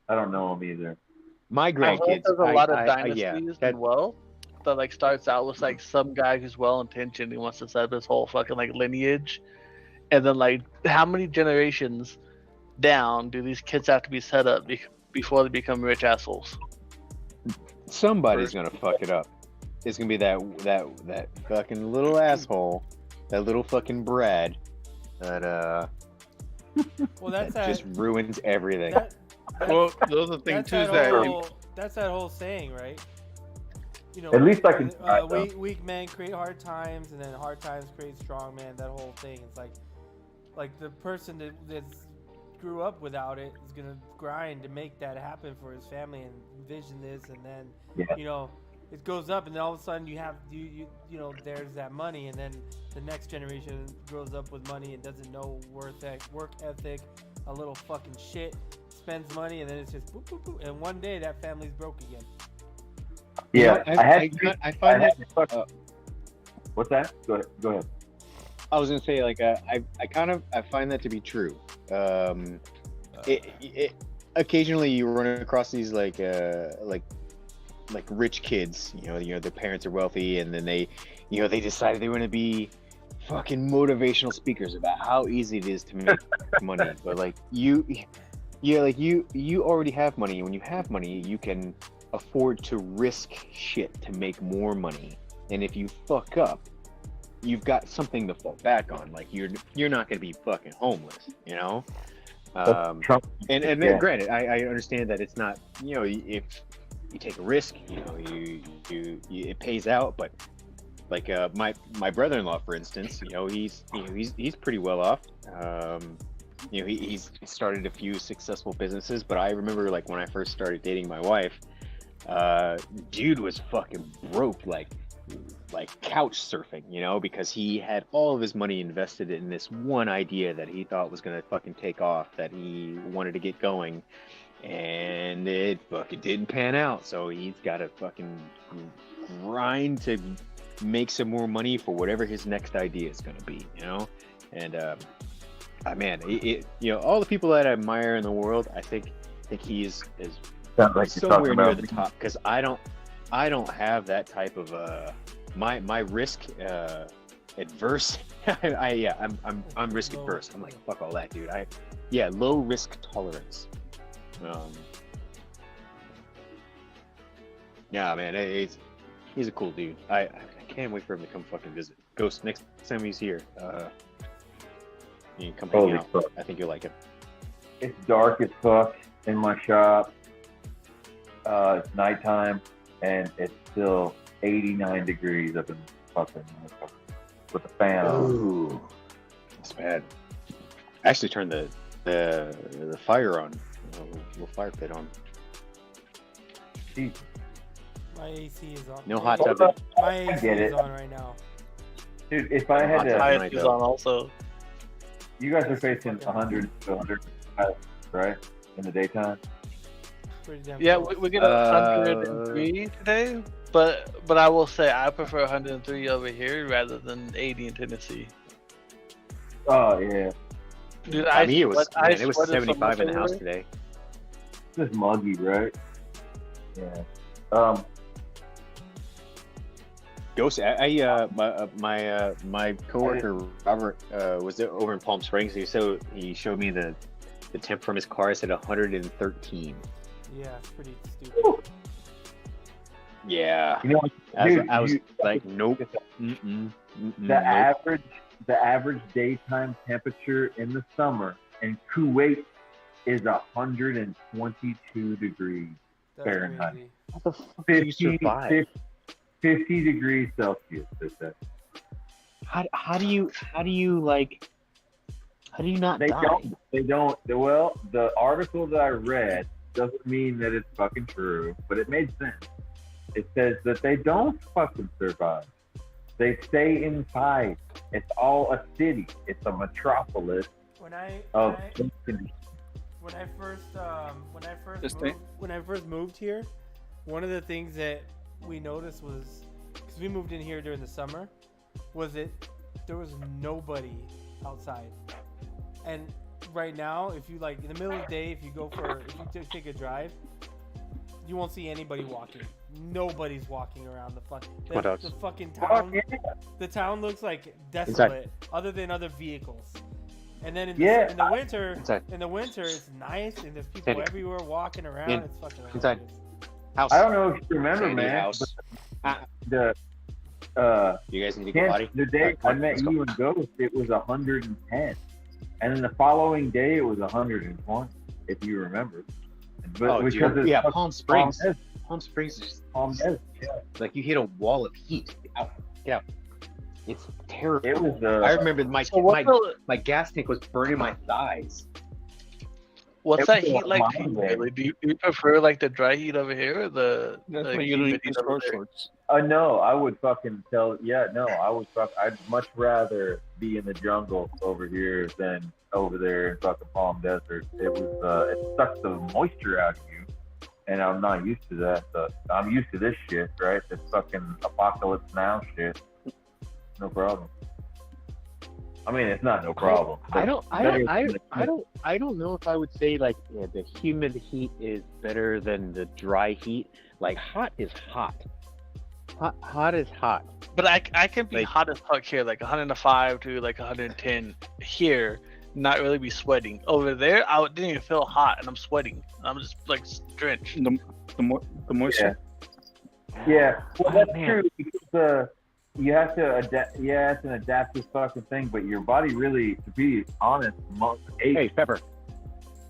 I don't know them either. My grandkids. I feel like there's a lot of dynasties and wealth that like starts out with like some guy who's well intentioned. He wants to set up his whole fucking like lineage, and then like how many generations down do these kids have to be set up before they become rich assholes? Somebody's gonna fuck it up. It's gonna be that fucking little asshole, that little fucking Brad, that Well, that's that just ruins everything. Well, the other thing too is that that's that whole saying, right? You know, at least I can. Weak men create hard times, and then hard times create strong men. That whole thing. It's like the person that grew up without it is gonna grind to make that happen for his family and envision this, and then you know it goes up, and then all of a sudden you have you know there's that money, and then the next generation grows up with money and doesn't know work ethic, a little fucking shit, spends money, and then it's just boop boop boop, and one day that family's broke again. Yeah, I find that. What's that? Go ahead. I was gonna say, like, I find that to be true. Occasionally you run across these like rich kids. You know, their parents are wealthy, and then they decided they want to be fucking motivational speakers about how easy it is to make money. But like Yeah, like you already have money. When you have money, you can afford to risk shit to make more money. And if you fuck up, you've got something to fall back on. Like you're not gonna be fucking homeless, you know. Trump, And then yeah. granted, I understand that it's not, you know, if you take a risk, you know, you it pays out. But like my brother-in-law, for instance, you know, he's pretty well off. You know, he's started a few successful businesses. But I remember like when I first started dating my wife, dude was fucking broke, like couch surfing, you know, because he had all of his money invested in this one idea that he thought was gonna fucking take off, that he wanted to get going, and it fucking didn't pan out. So he's got to fucking grind to make some more money for whatever his next idea is gonna be, you know. And man, you know, all the people that I admire in the world, I think he is Sounds like you're talking somewhere near about the top, because I don't have that type of my risk adverse. I'm risk adverse. I'm like, fuck all that, dude. Low risk tolerance. Yeah, man, he's a cool dude. I can't wait for him to come fucking visit. Ghost, next time he's here, you can come hang Holy out. fuck. I think you'll like him. It's dark as fuck in my shop. It's nighttime, and it's still 89 degrees up in fucking with the fan on. Ooh, that's bad. I actually turned the fire on, little fire pit on. Jesus. My AC is on. No hot Hold tub. up. My AC get is it. on right now. Dude, if I had Hot to, tub. My is on also. you guys are facing 100 to 100, right? In the daytime? Pretty damn Yeah, close. we get 103 today, but I will say I prefer 103 over here rather than 80 in Tennessee. Oh, yeah. Dude, I mean, it was sweated so 75 much in the house everywhere. today. It's just muggy, right? Yeah. Ghost, my coworker Robert was over in Palm Springs. He showed me the temp from his car. It said 113. Yeah, it's pretty stupid. Yeah, You know, I was dude, like, nope. the average daytime temperature in the summer in Kuwait is 122 degrees That's Fahrenheit. crazy. What the fuck do you 50, survive? 50 degrees Celsius. Is that. How do you not They die? don't. They don't. Well, the article that I read doesn't mean that it's fucking true, but it made sense. It says that they don't fucking survive. They stay inside. It's all a city. It's a metropolis When I of. when I Just first moved here, one of the things that we noticed was, because we moved in here during the summer, was that there was nobody outside. And right now, if you like in the middle of the day, if you take a drive, you won't see anybody walking. Nobody's walking around the fucking town. The town looks like desolate, other than other vehicles. And then in the winter, it's nice and there's people everywhere walking around. It's fucking Inside. hilarious. House. I don't know if you remember, Sandy man. house. The You guys need to go potty? the day I met Let's go. you and Ghost, it was 110, and then the following day it was 120, if you remember. But because it's fucking Palm Springs. Palm Desert. Palm Springs is Palm Desert, yeah. like you hit a wall of heat. Get out. It's terrible. It was. I remember my gas tank was burning my thighs. What's It that was heat like mine to you, there. really? Do you prefer like the dry heat over here or the That's like, why you don't humid use heat over short there? shorts. No, I would fucking tell. Yeah, no, I would fuck. I'd much rather be in the jungle over here than over there in fucking Palm Desert. It was. It sucks the moisture out of you, and I'm not used to that. But I'm used to this shit, right? This fucking apocalypse now shit. No problem. I mean, it's not no problem. I don't know if I would say like the humid heat is better than the dry heat. Like hot is hot. Hot is hot. But I can be Like- hot as fuck here, like 105 to like 110 here, not really be sweating. Over there, didn't even feel hot, and I'm sweating. I'm just like drenched. The moisture. Yeah, well, that's true because you have to adapt. Yeah, it's an adaptive fucking thing, but your body really, to be honest, most apes, Hey, Pepper.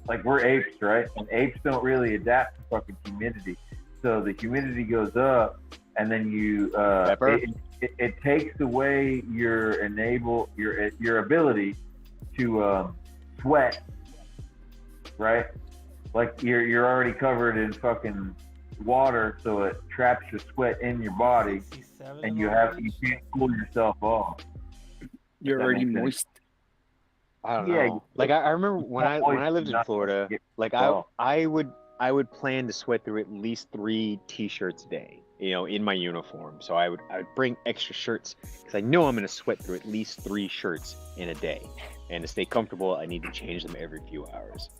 like we're apes, right? And apes don't really adapt to fucking humidity. So the humidity goes up, and then it takes away your ability to sweat, right? Like you're already covered in fucking water, so it traps your sweat in your body, and you can't cool yourself off. You're already moist. I don't know. Like I remember when I lived in Florida, like I would plan to sweat through at least 3 t-shirts a day, in my uniform. So I would bring extra shirts because I know I'm going to sweat through at least 3 shirts in a day, and to stay comfortable, I need to change them every few hours.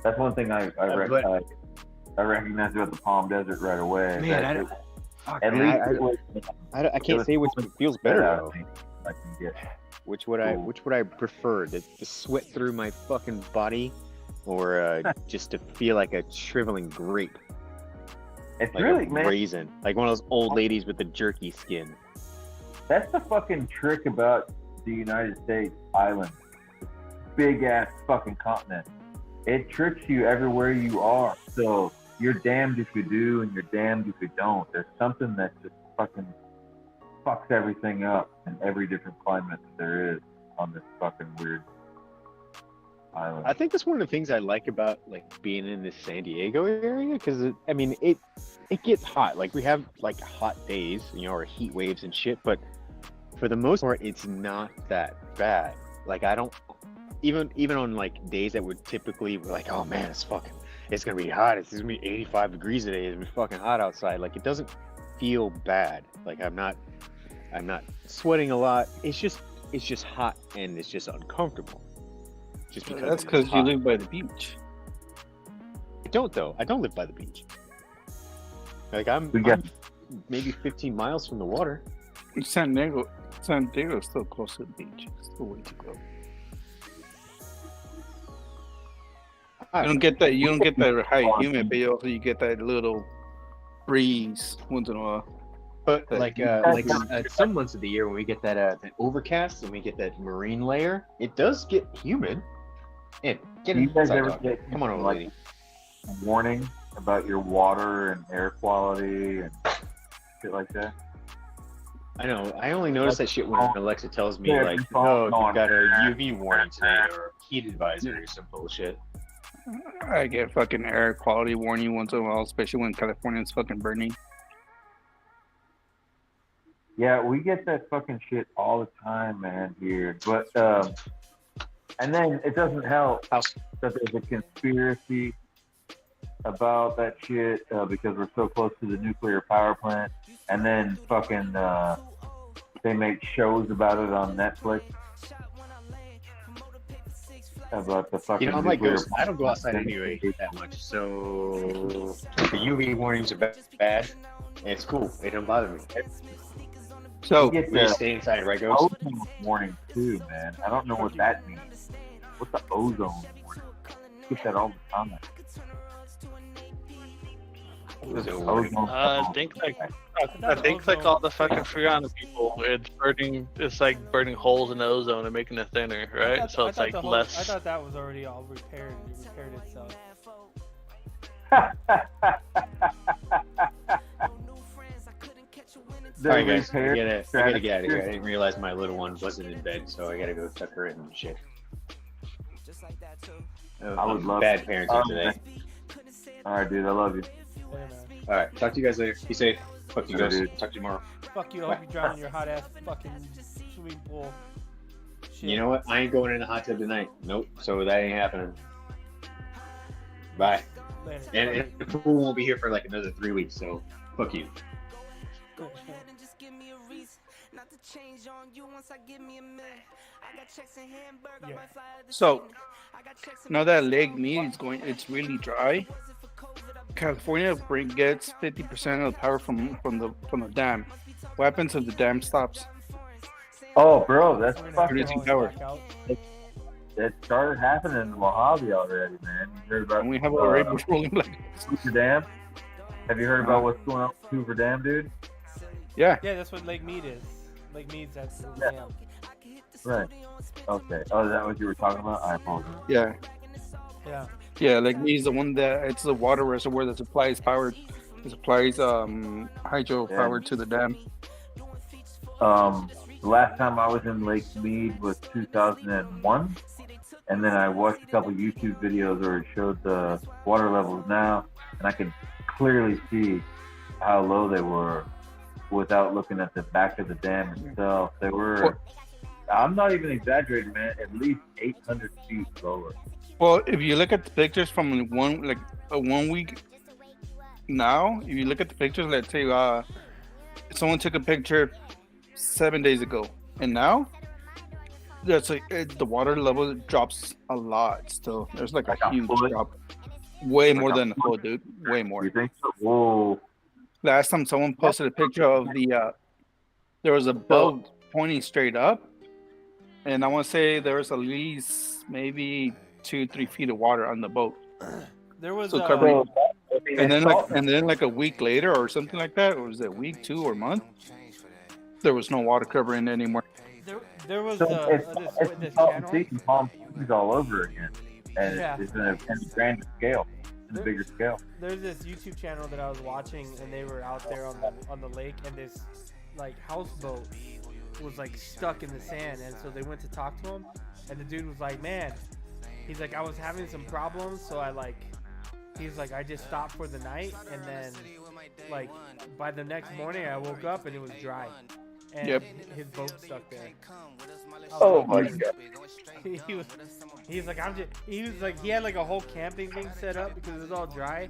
That's one thing I recognized about the Palm Desert right away. Man, I can't say which one feels better though. I can get. Which would I prefer? To sweat through my fucking body, or just to feel like a shriveling grape? It's like really, a man. raisin, like one of those old ladies with the jerky skin. That's the fucking trick about the United States island. Big ass fucking continent. It tricks you everywhere you are. So you're damned if you do and you're damned if you don't. There's something that just fucking fucks everything up in every different climate that there is on this fucking weird island. I think that's one of the things I like about like being in this San Diego area, because it gets hot. Like we have like hot days, or heat waves and shit, but for the most part, it's not that bad. Like I don't even on like days that would typically be like, oh man, it's gonna be hot. It's gonna be 85 degrees today. It's gonna be fucking hot outside. Like it doesn't feel bad. Like I'm not sweating a lot. It's just hot and it's just uncomfortable. Just because that's because you live by the beach. I don't though. I don't live by the beach. Like I'm maybe 15 miles from the water. San Diego is still close to the beach. It's still way to go. You don't get that high humid, but you get that little breeze once in a while. But like some months of the year when we get that overcast and we get that marine layer, it does get humid. Yeah, you guys ever get come on over, lady. A warning about your water and air quality and shit like that? I know. I only notice that shit when Alexa tells me like, "Oh, you got a UV warning today or heat advisory or some bullshit." I get fucking air quality warning once in a while, especially when California's fucking burning. Yeah, we get that fucking shit all the time, man, here. But and then it doesn't help that there's a conspiracy about that shit because we're so close to the nuclear power plant, and then fucking they make shows about it on Netflix. About the fucking I'm like I don't go outside anyway that much, so the UV warnings are bad, and it's cool. They don't bother me. So we just stay inside, right, Ghost? Ozone warning too, man. I don't know what that means. What's the ozone warning? I get that all the time. I think like all the fucking freon people, it's like burning holes in the ozone and making it thinner, right? So it's like less. I thought that was already all repaired. It repaired itself. Alright guys, I gotta get out of here. I didn't realize my little one wasn't in bed, so I gotta go tuck her in and shit. I would love bad parenting today. Alright, dude, I love you. Alright, talk to you guys later. Be safe. Fuck you guys. Talk to you tomorrow. Fuck you, I hope you drown in your hot ass fucking swimming pool. Shit. You know what? I ain't going in the hot tub tonight. Nope. So that ain't happening. Bye. Later. And the pool won't be here for like another 3 weeks, so fuck you. Yeah. So now that leg meat is it's really dry. California gets 50% of the power from the dam. What happens if the dam stops? Oh, bro, that's We're gonna have fucking. Producing to power. black out. That started happening in Mojave already, man. You heard about And we have a rainbow rolling like. Hoover Dam? Have you heard about what's going on with Hoover Dam, dude? Yeah. Yeah, that's what Lake Mead is. Lake Mead's at the Yeah. dam. Right. Okay. Oh, is that what you were talking about? I apologize. Yeah. Yeah. Yeah, like me is the one that it's the water reservoir that supplies power, it supplies hydro Yeah. power to the dam. The last time I was in Lake Mead was 2001, and then I watched a couple YouTube videos where it showed the water levels now, and I could clearly see how low they were without looking at the back of the dam itself. They were, I'm not even exaggerating, man, at least 800 feet lower. Well, if you look at the pictures from one week now, if you look at the pictures, let's say someone took a picture 7 days ago, and now that's the water level drops a lot. Still, there's like a huge drop, way more than a foot, dude. Way more. You think so? Whoa. Last time someone posted a picture of there was a boat pointing straight up, and I want to say there was at least maybe 2-3 feet of water on the boat. There was So covering, and then like a week later or something like that, or was it a week, 2 or a month? There was no water covering anymore. there was So this it's channel. taking Palm Springs all over again, and Yeah. it's in a grander scale, in a bigger scale. There's this YouTube channel that I was watching, and they were out there on the lake, and this like houseboat was like stuck in the sand, and so they went to talk to him, and the dude was like, "Man," he's like, "I was having some problems, so he's like, I just stopped for the night, and then like by the next morning I woke up and it was dry, and his boat stuck there." Oh my god! He's like, he was like, he had like a whole camping thing set up because it was all dry.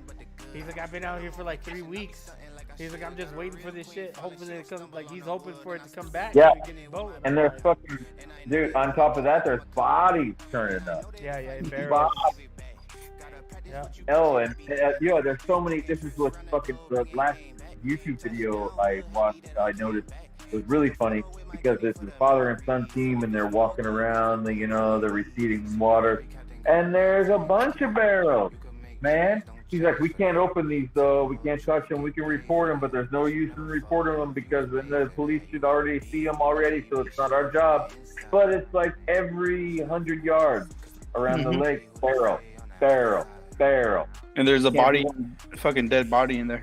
He's like, I've been out here for like 3 weeks. He's like, I'm just waiting for this shit, hoping it comes. Like he's hoping for it to come back. Yeah. So he get his boat. And there's fucking dude. On top of that, there's bodies turning up. Yeah, barrels. Bodies. Yeah. Oh, and there's so many. This is what fucking the last YouTube video I watched. I noticed was really funny because it's the father and son team, and they're walking around. They're receding water, and there's a bunch of barrels, man. He's like, we can't open these though. We can't touch them. We can report them, but there's no use in reporting them because then the police should already see them already. So it's not our job. But it's like every 100 yards around the lake, barrel. And there's a fucking dead body in there.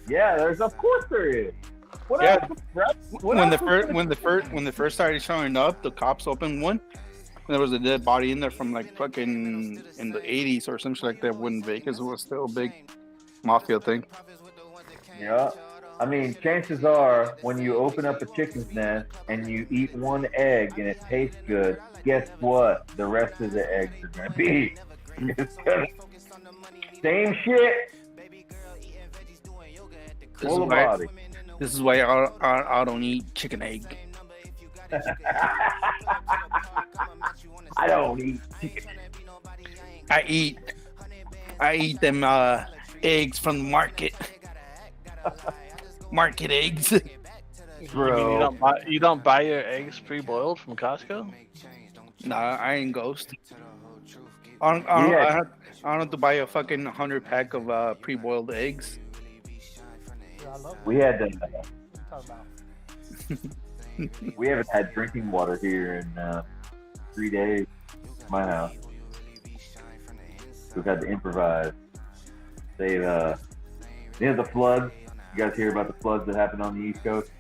Yeah, of course there is. What Yeah. else? When the first started showing up, the cops opened one. And there was a dead body in there from like fucking in the 80s or something like that when Vegas was still a big mafia thing. Yeah. I mean, chances are when you open up a chicken's nest and you eat one egg and it tastes good, guess what? The rest of the eggs are going to be. Same shit. Full of body. This is why I don't eat chicken egg. I don't eat chicken. I eat them eggs from the market. Market eggs. Bro. You don't buy your eggs pre-boiled from Costco? Nah, I ain't ghost. I don't have to buy a fucking 100 pack of pre-boiled eggs. We had to. Talk about. We haven't had drinking water here in 3 days at my house. We've had to improvise. The floods. You guys hear about the floods that happened on the East Coast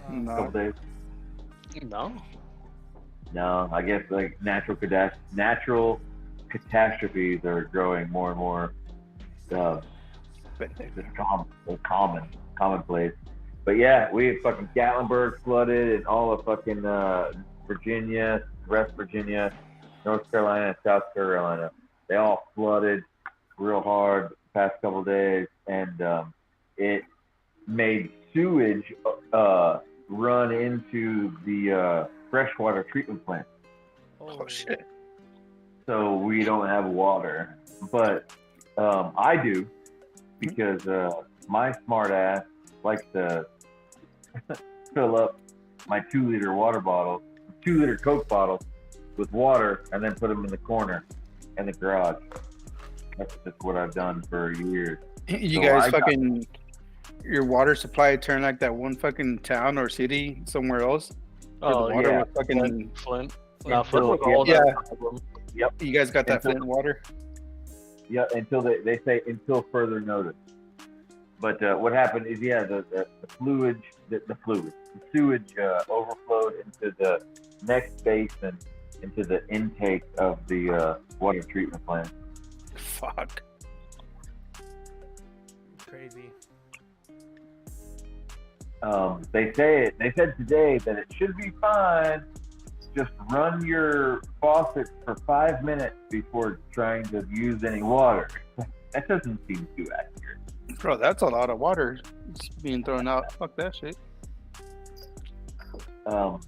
a couple days? No, I guess like natural catastrophes are growing more and more. Just commonplace. But yeah, we had fucking Gatlinburg flooded and all of fucking Virginia, West Virginia, North Carolina, and South Carolina. They all flooded real hard the past couple of days, and it made sewage run into the freshwater treatment plant. Oh shit. So we don't have water, but I do, because my smart ass likes to fill up my 2-liter water bottle, 2-liter Coke bottle with water, and then put them in the corner in the garage. That's just what I've done for years. You So guys fucking your water supply turned like that one fucking town or city somewhere else. Where Oh the water yeah, was fucking Flint. No, Flint. Flint was Yeah. all Yeah. that problem. You guys got that Until- Flint water. Yeah, until they say until further notice. But what happened is, yeah, the sewage overflowed into the next basin, into the intake of the water treatment plant. Fuck. Crazy. They said today that it should be fine. Just run your faucet for 5 minutes before trying to use any water. That doesn't seem too accurate. Bro, that's a lot of water being thrown out. Fuck that shit. I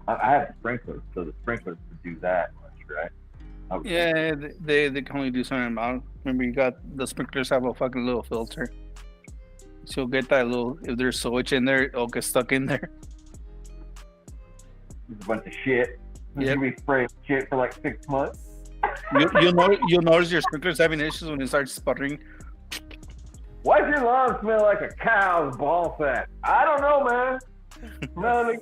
have sprinklers, so the sprinklers would do that much, right? Yeah, they can only do certain amount. Remember, you got the sprinklers have a fucking little filter. So you'll get that little, if there's sewage in there, it'll get stuck in there. It's a bunch of shit. Yep. You'll be spraying shit for like 6 months. You'll notice your sprinklers having issues when it starts sputtering. Why does your lawn smell like a cow's ball sack? I don't know, man. No,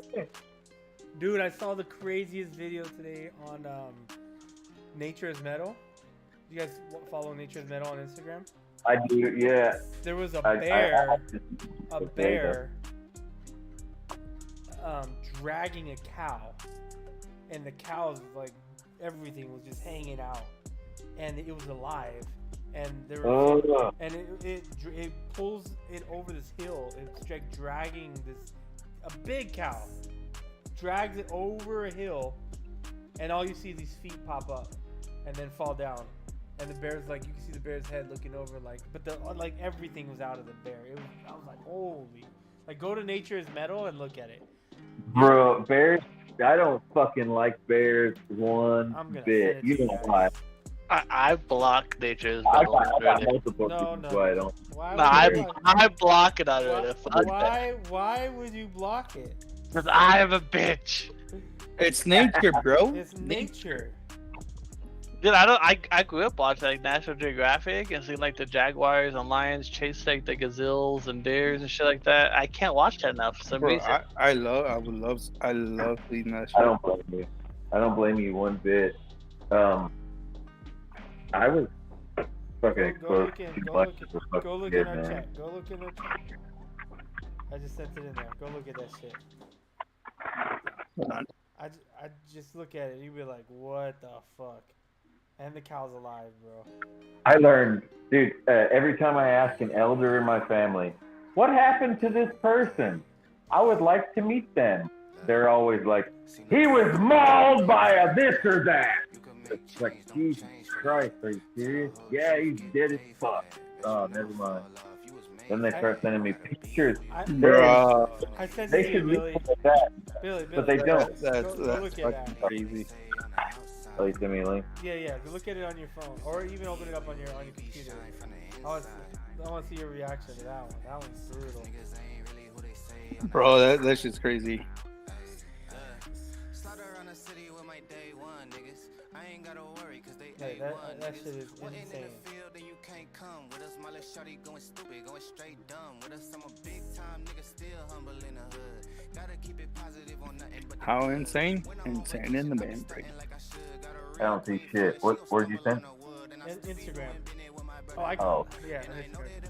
Dude, I saw the craziest video today on Nature is Metal. You guys follow Nature is Metal on Instagram? I do, yeah. There was a I bear dragging a cow, and the cow's like everything was just hanging out, and it was alive, and there was, and it pulls it over this hill. It's like dragging a big cow, drags it over a hill, and all you see is these feet pop up, and then fall down. And the bear's like, you can see the bear's head looking over, like, but like everything was out of the bear. I was like, holy, like, go to Nature is Metal and look at it. Bro, bears, I don't fucking like bears one I'm gonna bit. send it You to know you guys. why? I block Nature's I Metal. got multiple No, reasons no. why I don't. Why No, would you I block it out of it. why would you block it? Because I am a bitch. It's nature, bro. It's nature. Dude, I grew up watching like National Geographic and seeing like the jaguars and lions chase like the gazelles and deers and shit like that. I can't watch that enough for some Bro, reason. I love seeing that shit. I don't blame you. I don't blame you one bit. I was fucking exposed to too much as a Go fucking look kid, in our man. chat. Go look in the chat. I just sent it in there. Go look at that shit. Hold on. I just look at it. You'd be like, what the fuck? And the cow's alive, bro. I learned, dude, every time I ask an elder in my family, what happened to this person? I would like to meet them. They're always like, he was mauled by a this or that. It's like, Jesus Christ, are you serious? Yeah, he's dead as fuck. Oh, never mind. Then they start sending me pictures. Bro, I sent it They to should you, leave Billy. it like that. Billy, But they don't. that's Go look at fucking that. crazy. Oh, you send me a link? Yeah. Go look at it on your phone, or even open it up on your computer. I want to see your reaction to that one. That one's brutal. Bro, that shit's crazy. Hey, that shit is insane. How insane? Insane in the membrane. I don't see shit. Where'd you send? Instagram. Oh. Yeah, Instagram.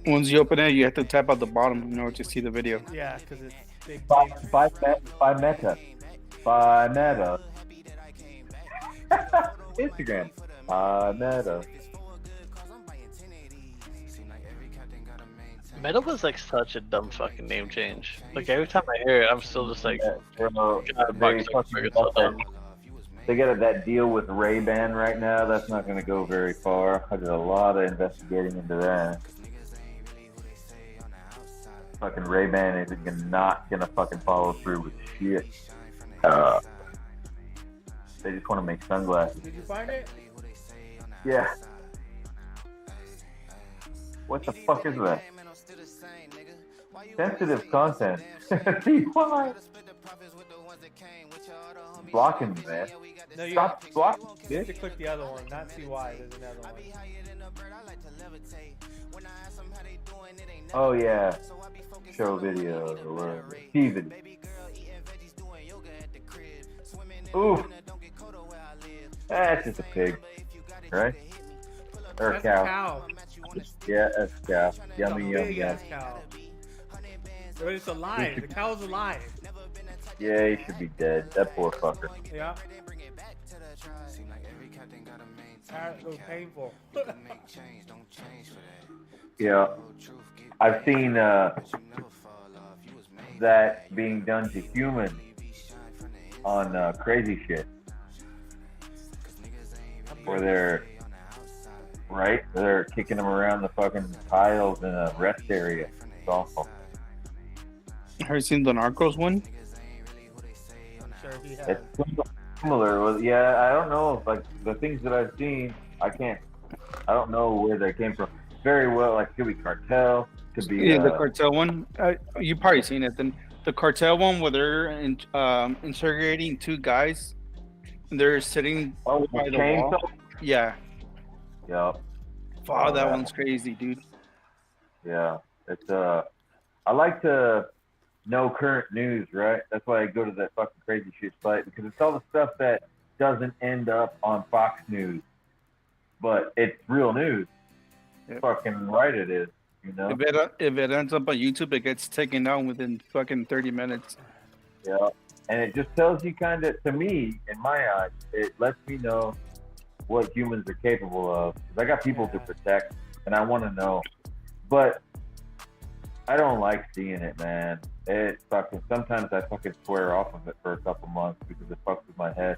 Once you open it, you have to tap at the bottom in order to see the video. Yeah, because it's big. By Meta. By Meta. Instagram. Meta. Metal was like such a dumb fucking name change. Like every time I hear it, I'm still just like, Bro, God, they Mark fucking Zuckerberg is so dumb. They got that deal with Ray-Ban right now. That's not going to go very far. I did a lot of investigating into that. Fucking Ray-Ban is not going to fucking follow through with shit. They just want to make sunglasses. Did you find it? Yeah. What the fuck is that? Sensitive content. See why? Blocking me, man. No, you Stop blocking, you have to bitch. click the other one, not CY. There's another one. Oh yeah. Show video or whatever. TV. Ooh. That's just a pig, right? Or a That's cow. a cow. Yeah, that's a cow. Yummy, yum, Big yum. ass cow. But it's alive. The cow's alive. Yeah, he should be dead. That poor fucker. Yeah. That was painful. Yeah. I've seen that being done to humans on crazy shit. Where they're kicking them around the fucking tiles in a rest area. It's awful. Have you seen the Narcos one? I'm sure he has. It's similar. Well, yeah, I don't know. Like the things that I've seen, I don't know where they came from. Very well, like could be cartel, could be Yeah, the cartel one. You probably seen it. Then the cartel one where they're interrogating two guys, and they're sitting oh, by the chainsaw? wall. Yeah. Yep. Wow, that one's crazy, dude. Yeah, it's I like to know current news, right? That's why I go to that fucking crazy shit site because it's all the stuff that doesn't end up on Fox News, but it's real news. Yep. Fucking right, it is. You know. If it ends up on YouTube, it gets taken down within fucking 30 minutes. Yeah, and it just tells you kind of, to me, in my eyes, it lets me know what humans are capable of. 'Cause I got people to protect, and I want to know. But I don't like seeing it, man. It fucking, sometimes I fucking swear off of it for a couple months because it fucks with my head.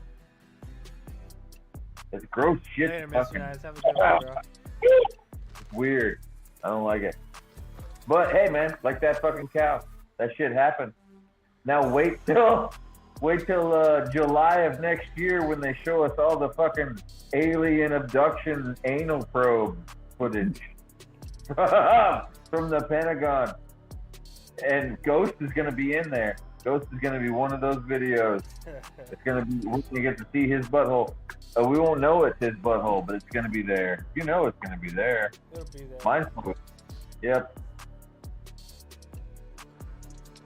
It's gross shit. Later, Fucking, Mr. Nice. Have a good one, bro. it's weird. I don't like it. But hey, man, like that fucking cow. That shit happened. Now wait till July of next year when they show us all the fucking alien abduction anal probe footage from the Pentagon. And Ghost is gonna be in there. Ghost is gonna be one of those videos. It's gonna be, you get to see his butthole. We won't know it's his butthole, but it's gonna be there. You know it's gonna be there. It'll be there. Mine's yep.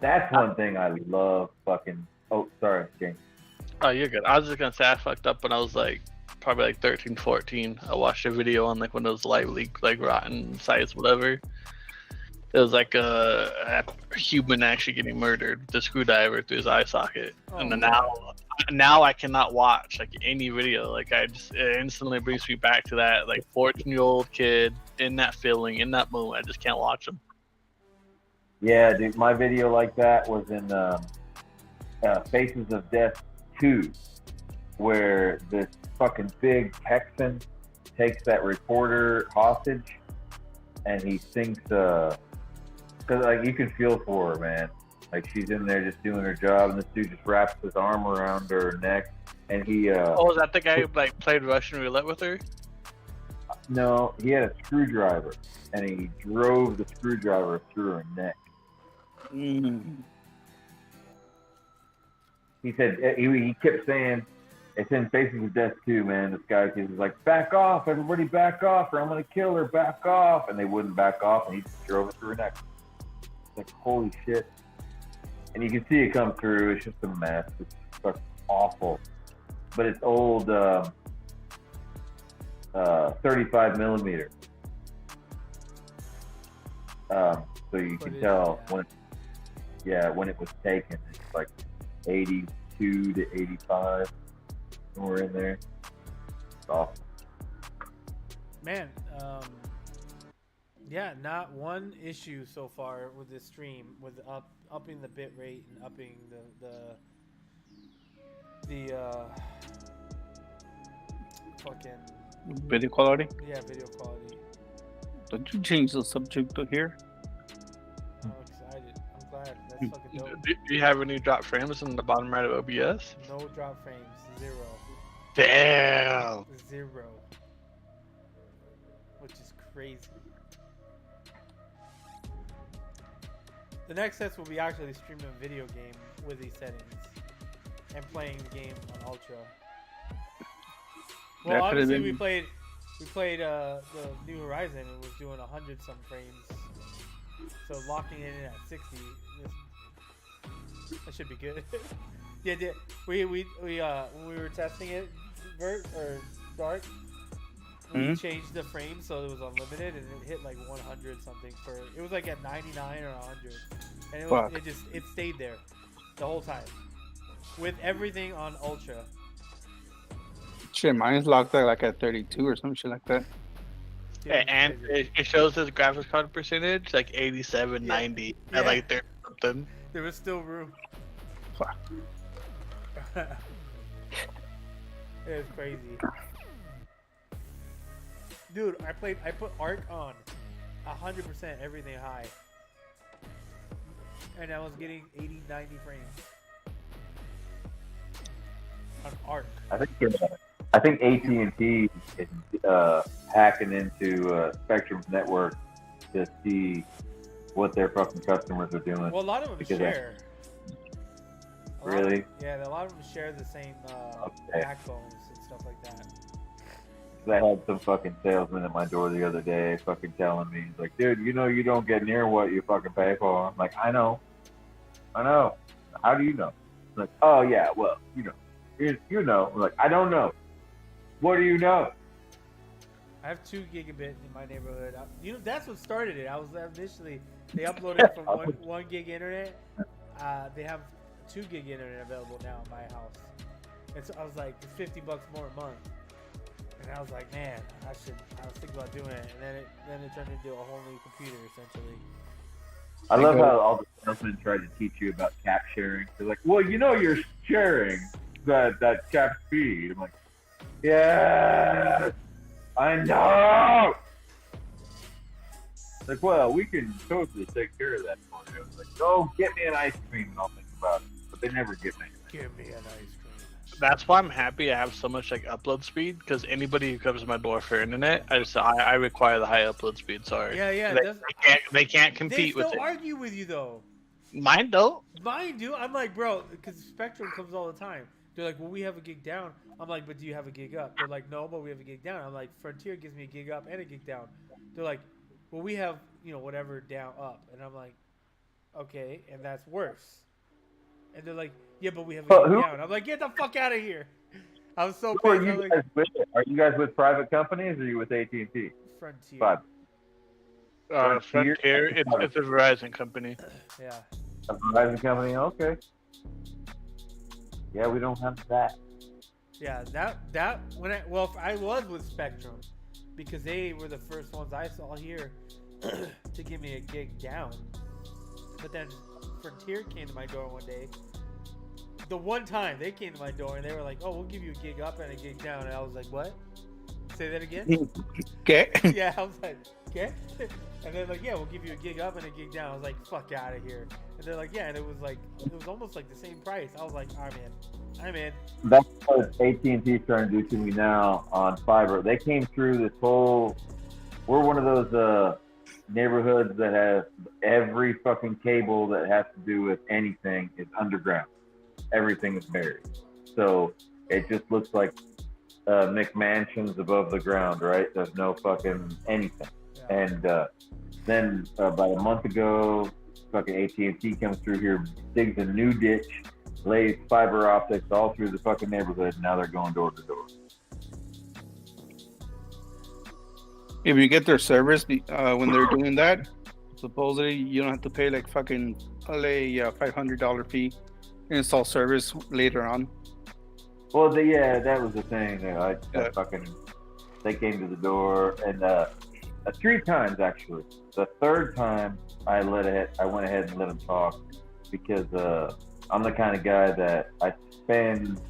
That's one thing I love fucking. Oh, sorry, James. Oh, you're good. I was just gonna say I fucked up when I was like probably like 13, 14. I watched a video on like one of those live leak like rotten sites, whatever. It was like a human actually getting murdered with a screwdriver through his eye socket, and then now I cannot watch like any video. Like it instantly brings me back to that like 14-year-old kid in that feeling, in that moment. I just can't watch them. Yeah, dude, my video like that was in Faces of Death 2, where this fucking big Texan takes that reporter hostage, and he thinks, cause like you can feel for her, man. Like she's in there just doing her job, and this dude just wraps his arm around her neck, and he. Oh, is that the guy who like played Russian roulette with her? No, he had a screwdriver, and he drove the screwdriver through her neck. He said he kept saying, it's in Faces of Death too, man. This guy was like, back off, everybody back off, or I'm gonna kill her, back off. And they wouldn't back off, and he just drove it through her neck. It's like, holy shit. And you can see it come through. It's just a mess. It's fucking awful. But it's old 35 millimeter. So you can tell when it was taken. It's like 82 to 85. Somewhere in there. It's awful. Man, yeah, not one issue so far with this stream with upping the bit rate and upping the fucking Video quality? yeah, video quality. Don't you change the subject to here? I'm excited. I'm glad. That's fucking dope. Do you have any drop frames in the bottom right of OBS? No drop frames. 0. Damn. 0. Which is crazy. The next test will be actually streaming a video game with these settings and playing the game on Ultra. Well, That could've obviously been- we played the New Horizon. It was doing 100 some frames. So locking it in at 60, that should be good. Yeah, we when we were testing it, Bert or Dark, we changed the frame so it was unlimited, and it hit like 100 something for. It was like at 99 or 100, and it stayed there the whole time with everything on Ultra. Shit, mine's locked at like at 32 or some shit like that. Yeah, And it shows his graphics card percentage like 87, Yeah. 90, Yeah. at like 30 something. there was still room. Fuck. It was crazy. Dude, I put Arc on 100%, everything high. And I was getting 80, 90 frames. On Arc. I think AT&T is hacking into Spectrum's network to see what their fucking customers are doing. Well, a lot of them Because share. Really? Yeah, a lot of them share the same Okay. backbones and stuff like that. I had some fucking salesman at my door the other day fucking telling me, he's like, dude, you know you don't get near what you fucking pay for. I'm like, I know. How do you know? I'm like, oh yeah, well, you know. I'm like, I don't know. What do you know? I have 2 gigabit in my neighborhood. That's what started it. I was initially, they uploaded from 1 gig internet. They have 2 gig internet available now in my house. And so I was like, it's $50 more a month. And I was like, man, I was thinking about doing it. And then it turned into a whole new computer, essentially. I love how all the salesmen tried to teach you about cap sharing. They're like, well, you know you're sharing that cap speed. I'm like, yeah, I know. Like, well, we can totally take care of that for you. I was like, go get me an ice cream and I'll think about it. But they never give me anything. Give me an ice cream. That's why I'm happy I have so much like upload speed, because anybody who comes to my door for internet, I require the high upload speed. Sorry. Yeah. They can't They compete still with it. argue with you, though. Mine don't. Mine do. I'm like, bro, because Spectrum comes all the time. They're like, well, we have a gig down. I'm like, but do you have a gig up? They're like, no, but we have a gig down. I'm like, Frontier gives me a gig up and a gig down. They're like, well, we have, whatever down up. And I'm like, okay, and that's worse. And they're like, yeah, but we have a gig down. I'm like, get the fuck out of here. I was so Who are pissed. you guys with? Are you guys with private companies or are you with AT&T? Frontier. Frontier, it's a Verizon company. Yeah. A Verizon company? Okay. Yeah, we don't have that. Yeah, I was with Spectrum because they were the first ones I saw here to give me a gig down. But then Frontier came to my door one day. The one time they came to my door and they were like, "Oh, we'll give you a gig up and a gig down," and I was like, "What? Say that again?" Okay. Yeah, I was like, "Okay." And they're like, "Yeah, we'll give you a gig up and a gig down." I was like, "Fuck out of here!" And they're like, "Yeah," and it was almost like the same price. I was like, I'm in. That's what AT&T is trying to do to me now on fiber. They came through this whole. We're one of those neighborhoods that have every fucking cable that has to do with anything is underground. Everything is buried, so it just looks like McMansions above the ground, right? There's no fucking anything. Yeah. And then about a month ago, fucking AT&T comes through here, digs a new ditch, lays fiber optics all through the fucking neighborhood. And now they're going door to door. If you get their service when they're doing that, supposedly you don't have to pay like fucking $500 fee install service later on. Well, that was the thing. They came to the door, and 3 times actually. The third time, I went ahead and let them talk because I'm the kind of guy that I spend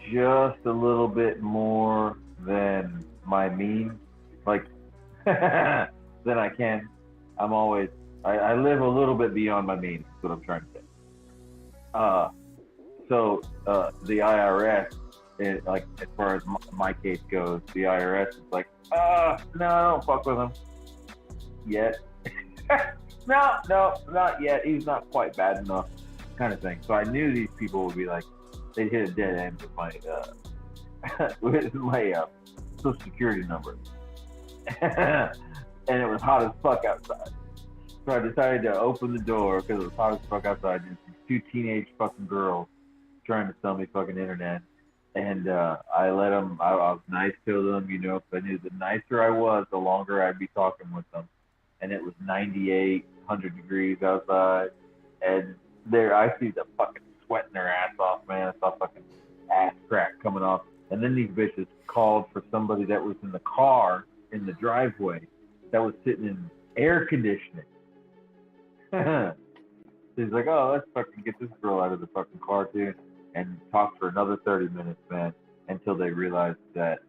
just a little bit more than my means, than I can. I live a little bit beyond my means. Is what I'm trying to say. So the IRS, as far as my case goes, the IRS is like, no, I don't fuck with them yet. No, not yet. He's not quite bad enough, kind of thing. So I knew these people would be like, they'd hit a dead end with my with my social security number, and it was hot as fuck outside. So I decided to open the door because it was hot as fuck outside. And two teenage fucking girls trying to sell me fucking internet. And I let them, I was nice to them, you know, because I knew the nicer I was, the longer I'd be talking with them. And it was 98, 100 degrees outside. And I see the fucking sweating their ass off, man. I saw fucking ass crack coming off. And then these bitches called for somebody that was in the car in the driveway that was sitting in air conditioning. He's like, oh, let's fucking get this girl out of the fucking car too, and talk for another 30 minutes, man, until they realized that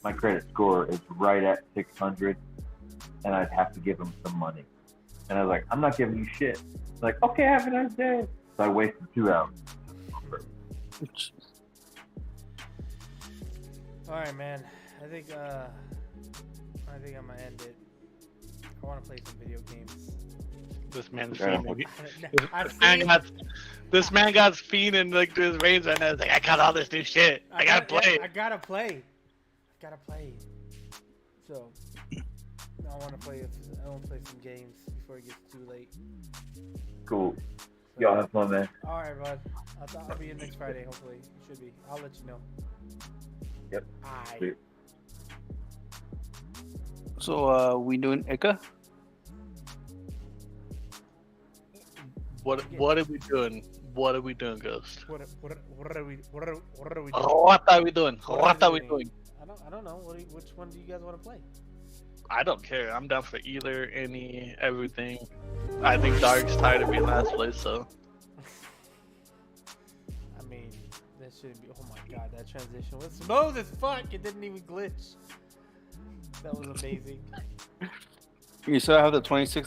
my credit score is right at 600, and I'd have to give them some money. And I was like, I'm not giving you shit. Like, okay, have a nice day. So I wasted 2 hours. All right, man. I think I'm gonna end it. I want to play some video games. This man's Yeah. fiending. This man got fiending like to his veins right now. He's like, I got all this new shit. I gotta play. I gotta play. So I want to play some games before it gets too late. Cool. So, Y'all have fun, man. all right, bud. I'll be in next Friday. Hopefully, it should be. I'll let you know. Yep. Aye. Sweet. So we doing Ika? What are we doing? What are we doing, Ghost? What are we doing? What are we doing? What are we What are we doing? doing? I don't know. Which one do you guys want to play? I don't care. I'm down for either, any, everything. I think Dark's tired of being last place, so. I mean, that should be. Oh my god, that transition was smooth as fuck. It didn't even glitch. That was amazing. You still have the 2016